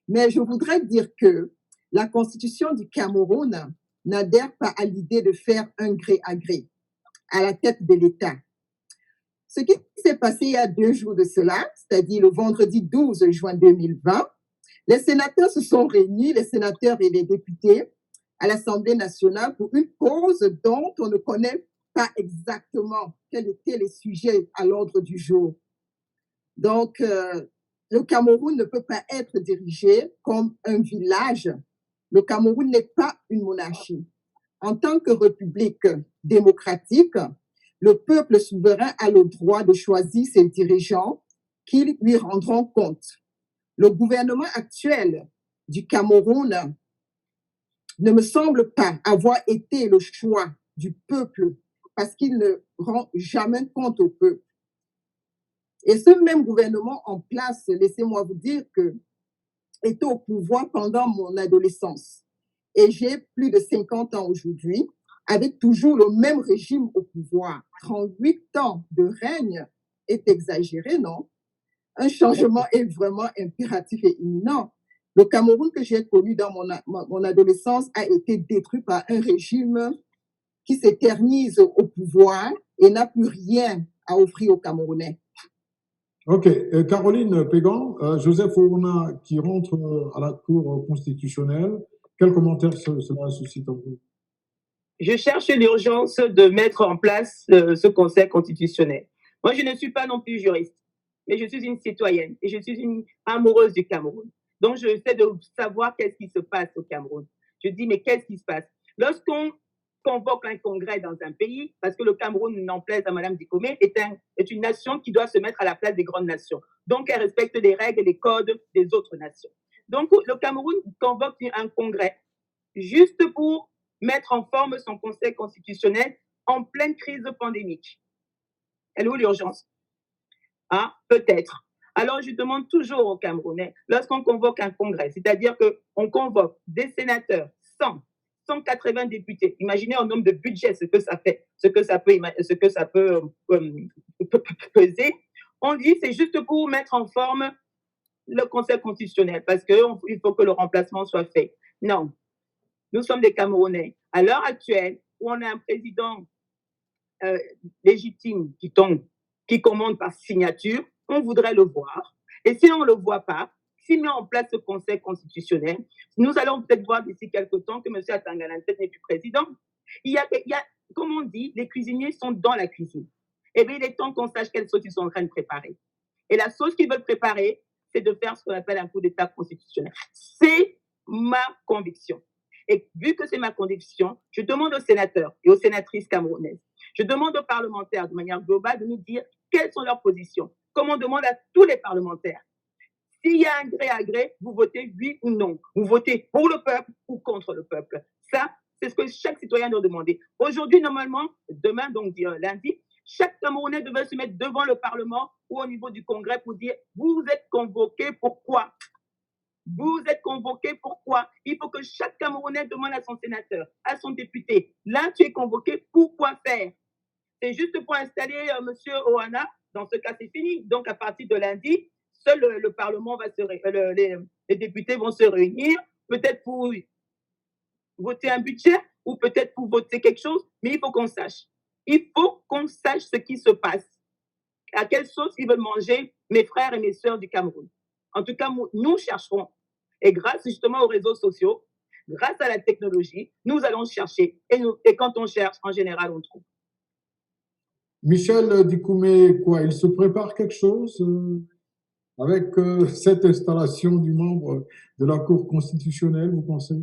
Mais je voudrais dire que la Constitution du Cameroun n'adhère pas à l'idée de faire un gré à gré à la tête de l'État. Ce qui s'est passé il y a 2 jours de cela, c'est-à-dire le vendredi 12 juin 2020, les sénateurs se sont réunis, les sénateurs et les députés, à l'Assemblée nationale pour une cause dont on ne connaît pas exactement quels étaient les sujets à l'ordre du jour. Donc, le Cameroun ne peut pas être dirigé comme un village. Le Cameroun n'est pas une monarchie. En tant que république démocratique, le peuple souverain a le droit de choisir ses dirigeants qui lui rendront compte. Le gouvernement actuel du Cameroun ne me semble pas avoir été le choix du peuple parce qu'il ne rend jamais compte au peuple. Et ce même gouvernement en place, laissez-moi vous dire que était au pouvoir pendant mon adolescence. Et j'ai plus de 50 ans aujourd'hui, avec toujours le même régime au pouvoir. 38 ans de règne est exagéré, non? Un changement est vraiment impératif et imminent. Le Cameroun que j'ai connu dans mon adolescence a été détruit par un régime qui s'éternise au pouvoir et n'a plus rien à offrir aux Camerounais. Ok. Caroline Pégan, Joseph Ouna qui rentre à la Cour constitutionnelle, quel commentaire cela suscite en vous? Je cherche l'urgence de mettre en place ce Conseil constitutionnel. Moi, je ne suis pas non plus juriste, mais je suis une citoyenne et je suis une amoureuse du Cameroun. Donc, je essaie de savoir qu'est-ce qui se passe au Cameroun. Je dis, mais qu'est-ce qui se passe? Lorsqu'on convoque un congrès dans un pays, parce que le Cameroun, n'en plaise à Mme Dicomé, est une nation qui doit se mettre à la place des grandes nations. Donc, elle respecte les règles et les codes des autres nations. Donc, le Cameroun convoque un congrès juste pour mettre en forme son conseil constitutionnel en pleine crise pandémique. Elle est où l'urgence? Ah, peut-être. Alors, je demande toujours aux Camerounais, lorsqu'on convoque un congrès, c'est-à-dire qu'on convoque des sénateurs, 180 députés, imaginez en nombre de budget ce que ça fait, ce que ça peut peser. On dit c'est juste pour mettre en forme le Conseil constitutionnel parce qu'il faut que le remplacement soit fait. Non, nous sommes des Camerounais. À l'heure actuelle, où on a un président légitime qui commande par signature, on voudrait le voir. Et si on ne le voit pas, s'il met en place ce Conseil constitutionnel, nous allons peut-être voir d'ici quelques temps que M. Atangalantet n'est plus président. Il y a, comme on dit, les cuisiniers sont dans la cuisine. Eh bien, il est temps qu'on sache quelle sauce ils sont en train de préparer. Et la sauce qu'ils veulent préparer, c'est de faire ce qu'on appelle un coup d'État constitutionnel. C'est ma conviction. Et vu que c'est ma conviction, je demande aux sénateurs et aux sénatrices camerounaises, je demande aux parlementaires de manière globale de nous dire quelles sont leurs positions. Comme on demande à tous les parlementaires. S'il y a un gré à gré, vous votez oui ou non. Vous votez pour le peuple ou contre le peuple. Ça, c'est ce que chaque citoyen doit demander. Aujourd'hui, normalement, demain, donc lundi, chaque Camerounais devait se mettre devant le Parlement ou au niveau du Congrès pour dire « Vous êtes convoqués, pourquoi ?» Vous êtes convoqués, pourquoi? Il faut que chaque Camerounais demande à son sénateur, à son député. Là, tu es convoqué, pourquoi faire? C'est juste pour installer M. Oana. Dans ce cas, c'est fini. Donc, à partir de lundi, seul le Parlement va les députés vont se réunir, peut-être pour voter un budget ou peut-être pour voter quelque chose, mais il faut qu'on sache. Il faut qu'on sache ce qui se passe. À quelle sauce ils veulent manger mes frères et mes sœurs du Cameroun. En tout cas, nous chercherons. Et grâce justement aux réseaux sociaux, grâce à la technologie, nous allons chercher. Et quand on cherche, en général, on trouve. Michel Dikoumé, quoi, il se prépare quelque chose avec cette installation du membre de la Cour constitutionnelle, vous pensez?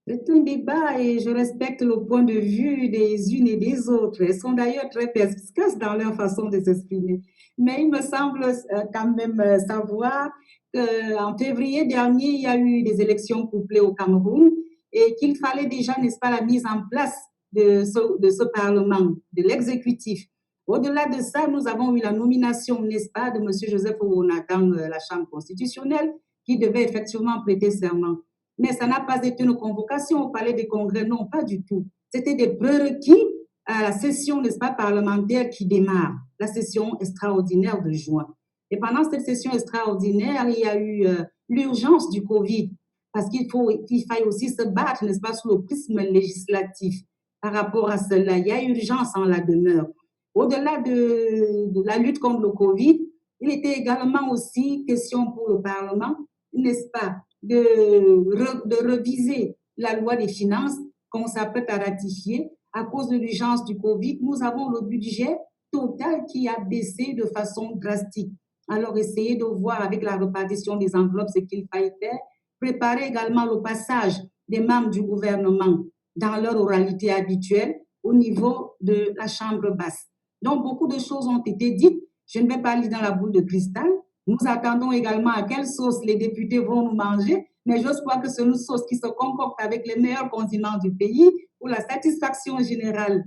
C'est un débat et je respecte le point de vue des unes et des autres. Elles sont d'ailleurs très perspicaces dans leur façon de s'exprimer. Mais il me semble quand même savoir qu'en février dernier, il y a eu des élections couplées au Cameroun et qu'il fallait déjà, n'est-ce pas, la mise en place de ce Parlement, de l'exécutif. Au-delà de ça, nous avons eu la nomination, n'est-ce pas, de M. Joseph Ouna dans la Chambre constitutionnelle qui devait effectivement prêter serment. Mais ça n'a pas été une convocation au palais des congrès, non, pas du tout. C'était des prérequis à la session, n'est-ce pas, parlementaire qui démarre, la session extraordinaire de juin. Et pendant cette session extraordinaire, il y a eu l'urgence du Covid, parce qu'il faille aussi se battre, n'est-ce pas, sous le prisme législatif. Par rapport à cela, il y a urgence en la demeure. Au-delà de la lutte contre le Covid, il était également aussi question pour le Parlement, n'est-ce pas, de reviser la loi des finances qu'on s'apprête à ratifier. À cause de l'urgence du Covid, nous avons le budget total qui a baissé de façon drastique. Alors, essayez de voir avec la répartition des enveloppes ce qu'il faille faire. Préparer également le passage des membres du gouvernement dans leur oralité habituelle au niveau de la chambre basse. Donc, beaucoup de choses ont été dites. Je ne vais pas lire dans la boule de cristal. Nous attendons également à quelle sauce les députés vont nous manger, mais j'ose croire que c'est une sauce qui se concocte avec les meilleurs condiments du pays pour la satisfaction générale.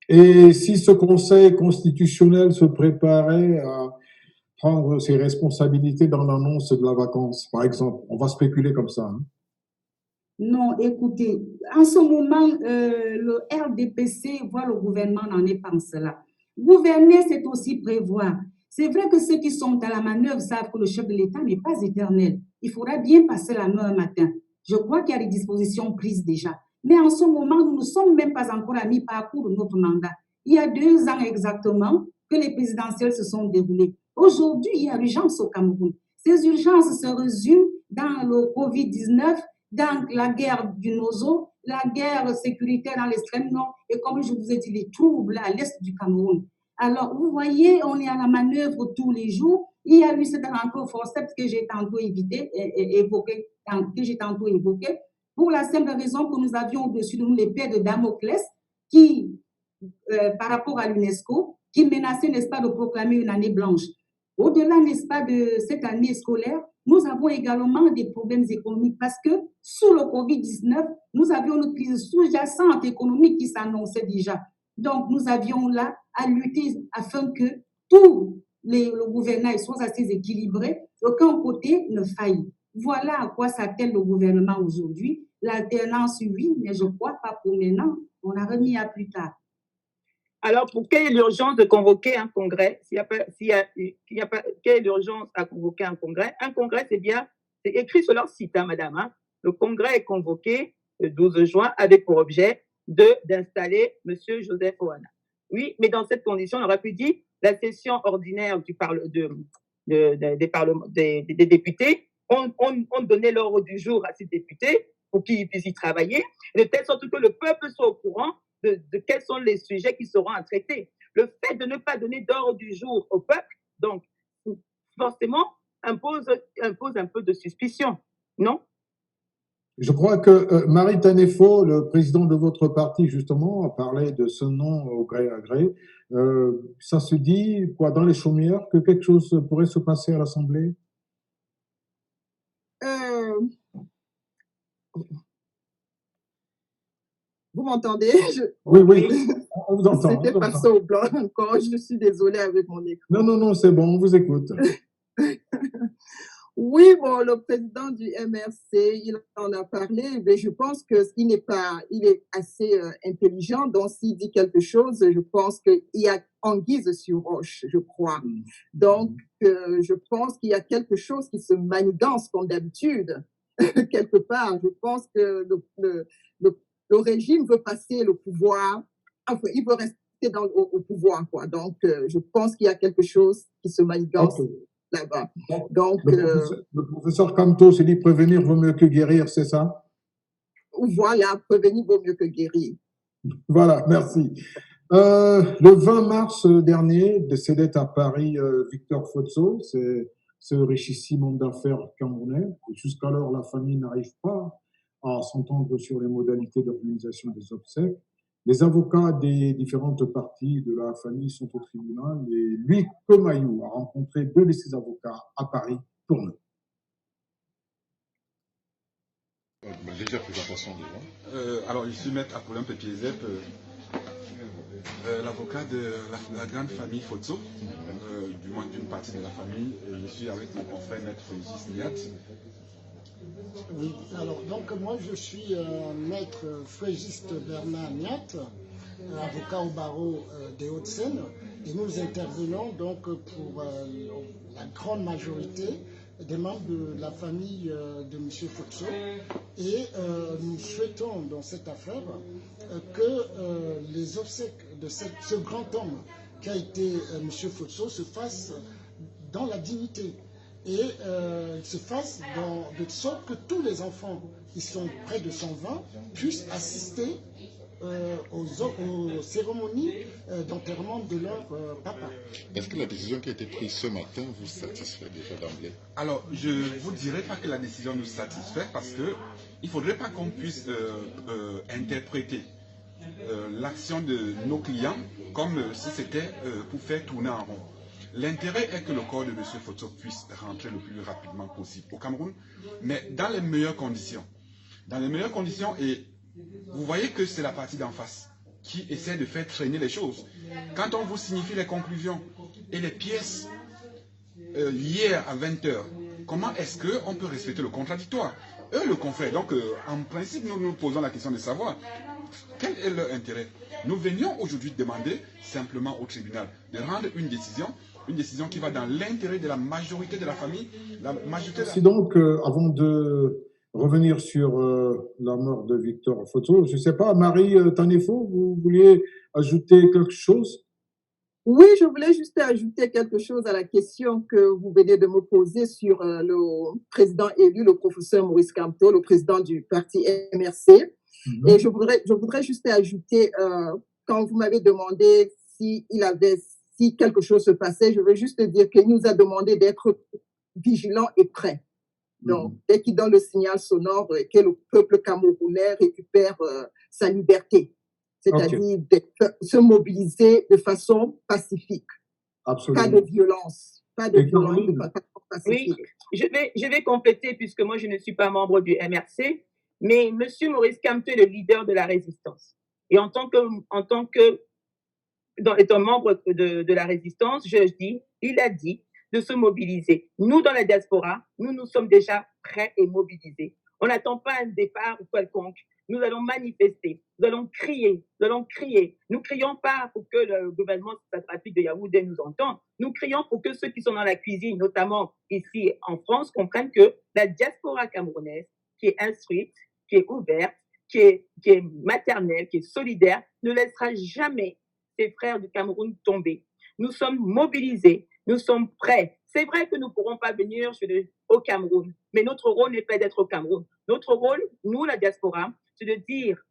Et si ce Conseil constitutionnel se préparait à prendre ses responsabilités dans l'annonce de la vacance, par exemple, on va spéculer comme ça. Hein? Non, écoutez, en ce moment, le RDPC voit le gouvernement n'en est pas en cela. Gouverner, c'est aussi prévoir. C'est vrai que ceux qui sont à la manœuvre savent que le chef de l'État n'est pas éternel. Il faudra bien passer la main un matin. Je crois qu'il y a des dispositions prises déjà. Mais en ce moment, nous ne sommes même pas encore à mi-parcours de notre mandat. Il y a 2 ans exactement que les présidentielles se sont déroulées. Aujourd'hui, il y a urgence au Cameroun. Ces urgences se résument dans le Covid-19, dans la guerre du Nozo, la guerre sécuritaire dans l'extrême nord et comme je vous ai dit, les troubles à l'est du Cameroun. Alors, vous voyez, on est à la manœuvre tous les jours. Il y a eu cette rencontre forceps que j'ai tantôt évoqué, pour la simple raison que nous avions au-dessus de nous l'épée de Damoclès qui, par rapport à l'UNESCO, qui menaçait, n'est-ce pas, de proclamer une année blanche. Au-delà, n'est-ce pas, de cette année scolaire, nous avons également des problèmes économiques parce que sous le Covid-19, nous avions une crise sous-jacente économique qui s'annonçait déjà. Donc, nous avions là à lutter afin que tout le gouvernement soit assez équilibré, aucun côté ne faille. Voilà à quoi s'attelle le gouvernement aujourd'hui. L'alternance, oui, mais je crois pas pour maintenant. On a remis à plus tard. Alors, pour quelle est l'urgence de convoquer un congrès? Quelle est l'urgence à convoquer un congrès? Un congrès, c'est écrit sur leur site, hein, madame. Hein. Le congrès est convoqué le 12 juin avec pour objet d'installer M. Joseph Oana. Oui, mais dans cette condition, on aurait pu dire la session ordinaire des députés, on donnait l'ordre du jour à ces députés pour qu'ils puissent y travailler, de telle sorte que le peuple soit au courant de quels sont les sujets qui seront à traiter. Le fait de ne pas donner d'ordre du jour au peuple, donc, forcément, impose un peu de suspicion, non? Je crois que Marie Tanefo, le président de votre parti, justement, a parlé de ce nom au gré à gré. Ça se dit, quoi, dans les chaumières, que quelque chose pourrait se passer à l'Assemblée? Vous m'entendez? Oui, on vous entend. C'était passé au blanc encore, je suis désolée avec mon écran. Non, c'est bon, on vous écoute. Oui, bon, le président du MRC, il en a parlé, mais je pense qu'il il est assez intelligent, donc s'il dit quelque chose, je pense qu'il y a anguille sur roche, je crois. Donc, je pense qu'il y a quelque chose qui se manigance comme d'habitude, quelque part. Je pense que le régime veut passer le pouvoir, enfin, il veut rester au pouvoir, quoi. Donc, je pense qu'il y a quelque chose qui se manigance. Okay. Là-bas. Donc, le professeur Camto s'est dit prévenir vaut mieux que guérir, c'est ça? Voilà, prévenir vaut mieux que guérir. Voilà, merci. Le 20 mars dernier, décédait à Paris Victor Fotso, c'est ce richissime homme d'affaires camerounais. Jusqu'alors, la famille n'arrive pas à s'entendre sur les modalités d'organisation des obsèques. Les avocats des différentes parties de la famille sont au tribunal et Louis Comayou a rencontré 2 de ses avocats à Paris pour nous. Déjà présentation déjà. Alors ici maître Apollin Pépiezep, l'avocat de la grande famille Fotso, du moins d'une partie de la famille. Et je suis avec mon confrère maître Régis Niat. Oui, alors donc moi je suis maître Frégiste Bernard Niat, avocat au barreau des Hauts-de-Seine, et nous intervenons donc pour la grande majorité des membres de la famille de M. Fotso, et nous souhaitons dans cette affaire que les obsèques de ce grand homme qui a été M. Fotso se fassent dans la dignité et se fassent de sorte que tous les enfants qui sont près de 120 puissent assister aux cérémonies d'enterrement de leur papa. Est-ce que la décision qui a été prise ce matin vous satisfait déjà d'emblée? Alors, je ne vous dirais pas que la décision nous satisfait parce qu'il ne faudrait pas qu'on puisse interpréter l'action de nos clients comme si c'était pour faire tourner en rond. L'intérêt est que le corps de M. Fotso puisse rentrer le plus rapidement possible au Cameroun, mais dans les meilleures conditions. Dans les meilleures conditions, et vous voyez que c'est la partie d'en face qui essaie de faire traîner les choses. Quand on vous signifie les conclusions et les pièces hier à 20 h, comment est-ce qu'on peut respecter le contradictoire? Eux le confèrent. Donc, en principe, nous nous posons la question de savoir quel est leur intérêt. Nous venions aujourd'hui demander simplement au tribunal de rendre une décision qui va dans l'intérêt de la majorité de la famille. C'est donc, avant de revenir sur la mort de Victor Fotso, je ne sais pas, Marie Tanefo, vous vouliez ajouter quelque chose? Oui, je voulais juste ajouter quelque chose à la question que vous venez de me poser sur le président élu, le professeur Maurice Kamto, le président du parti MRC. Et je voudrais juste ajouter, quand vous m'avez demandé si quelque chose se passait, je veux juste dire qu'il nous a demandé d'être vigilants et prêts. Donc, dès qu'il donne le signal sonore, que le peuple camerounais récupère sa liberté, c'est-à-dire de se mobiliser de façon pacifique. Absolument. Pas de violence, de façon pacifique. Oui, je vais compléter puisque moi je ne suis pas membre du MRC, mais M. Maurice Kamto est le leader de la résistance. Et étant membre de la résistance, il a dit de se mobiliser. Nous, dans la diaspora, nous sommes déjà prêts et mobilisés. On n'attend pas un départ quelconque. Nous allons manifester, nous allons crier. Nous crions pas pour que le gouvernement stratégique de Yaoundé nous entende. Nous crions pour que ceux qui sont dans la cuisine, notamment ici en France, comprennent que la diaspora camerounaise, qui est instruite, qui est ouverte, qui est maternelle, qui est solidaire, ne laissera jamais ses frères du Cameroun tomber. Nous sommes mobilisés, nous sommes prêts. C'est vrai que nous ne pourrons pas venir au Cameroun, mais notre rôle n'est pas d'être au Cameroun. Notre rôle, nous, la diaspora, c'est de dire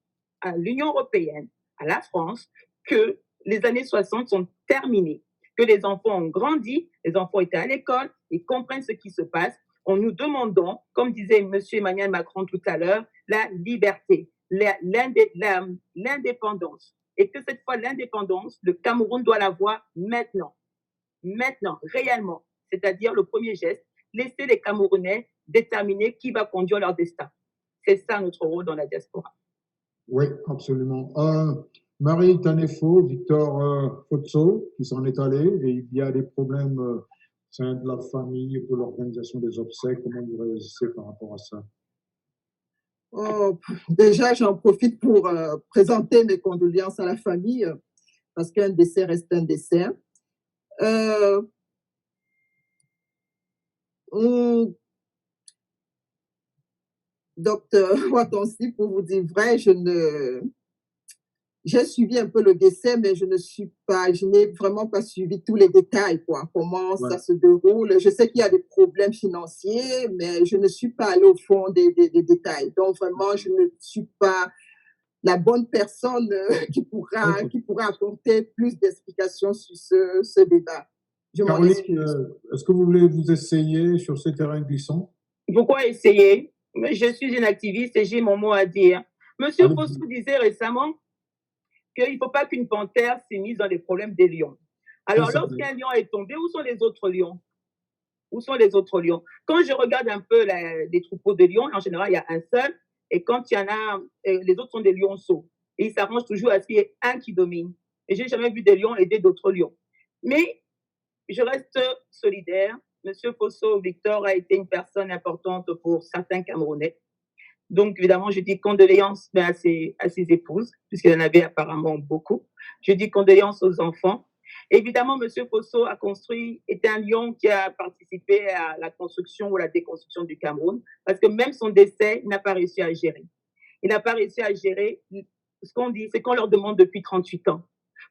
à l'Union européenne, à la France, que les années 60 sont terminées, que les enfants ont grandi, les enfants étaient à l'école, ils comprennent ce qui se passe. En nous demandant, comme disait M. Emmanuel Macron tout à l'heure, la liberté, l'indépendance. Et que cette fois, l'indépendance, le Cameroun doit l'avoir maintenant, réellement. C'est-à-dire le premier geste, laisser les Camerounais déterminer qui va conduire leur destin. C'est ça notre rôle dans la diaspora. Oui, absolument. Marie Tanefo, Victor Fotso, qui s'en est allé, et il y a des problèmes au sein de la famille pour l'organisation des obsèques. Comment vous réagissez par rapport à ça? Déjà, j'en profite pour présenter mes condoléances à la famille, parce qu'un décès reste un décès. Docteur Watonsi, pour vous dire vrai, j'ai suivi un peu le décès, mais je n'ai vraiment pas suivi tous les détails, quoi. Comment ça se déroule. Je sais qu'il y a des problèmes financiers, mais je ne suis pas allée au fond des détails. Donc, vraiment, je ne suis pas la bonne personne qui pourra apporter plus d'explications sur ce débat. Je m'en excuse. Est-ce que vous voulez vous essayer sur ce terrain glissant? Pourquoi essayer? Je suis une activiste et j'ai mon mot à dire. Monsieur Fotso disait récemment qu'il ne faut pas qu'une panthère s'immisce dans les problèmes des lions. Alors, lorsqu'un lion est tombé, où sont les autres lions? Où sont les autres lions? Quand je regarde un peu les troupeaux de lions, en général, il y a un seul. Et quand il y en a, les autres sont des lionceaux. Et ils s'arrangent toujours à ce qu'il y ait un qui domine. Et je n'ai jamais vu des lions aider d'autres lions. Mais je reste solidaire Monsieur Fosso Victor a été une personne importante pour certains Camerounais. Donc, évidemment, je dis condoléances à ses épouses, puisqu'il en avait apparemment beaucoup. Je dis condoléances aux enfants. Évidemment, Monsieur Fosso était un lion qui a participé à la construction ou la déconstruction du Cameroun, parce que même son décès, il n'a pas réussi à gérer. Il n'a pas réussi à gérer. Ce qu'on dit, c'est qu'on leur demande depuis 38 ans.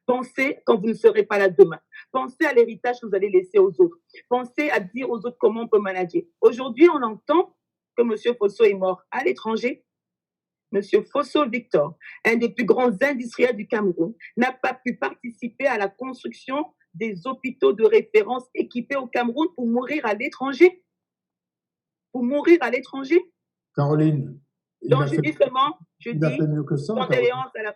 Pensez quand vous ne serez pas là demain. Pensez à l'héritage que vous allez laisser aux autres. Pensez à dire aux autres comment on peut manager. Aujourd'hui, on entend que M. Fosso est mort à l'étranger. M. Fosso Victor, un des plus grands industriels du Cameroun, n'a pas pu participer à la construction des hôpitaux de référence équipés au Cameroun pour mourir à l'étranger. Pour mourir à l'étranger. Caroline, donc je dis seulement, je dis condoléances à la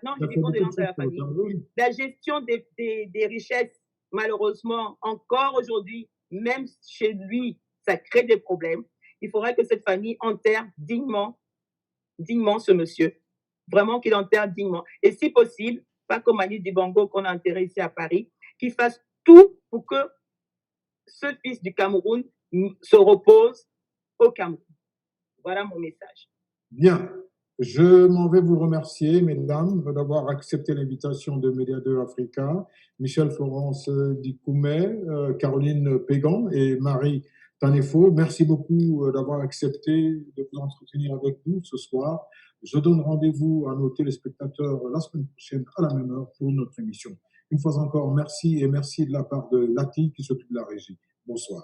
famille. La gestion des richesses, malheureusement, encore aujourd'hui, même chez lui, ça crée des problèmes. Il faudrait que cette famille enterre dignement ce monsieur. Vraiment qu'il enterre dignement. Et si possible, pas comme Ali Dibango qu'on a enterré ici à Paris, qu'il fasse tout pour que ce fils du Cameroun se repose au Cameroun. Voilà mon message. Bien. Je m'en vais vous remercier, mesdames, d'avoir accepté l'invitation de Média 2 Africa. Michel Florence Dikoumé, Caroline Pégan et Marie Tanefo, merci beaucoup d'avoir accepté de vous entretenir avec nous ce soir. Je donne rendez-vous à nos téléspectateurs la semaine prochaine à la même heure pour notre émission. Une fois encore, merci et merci de la part de Lati qui s'occupe de la régie. Bonsoir.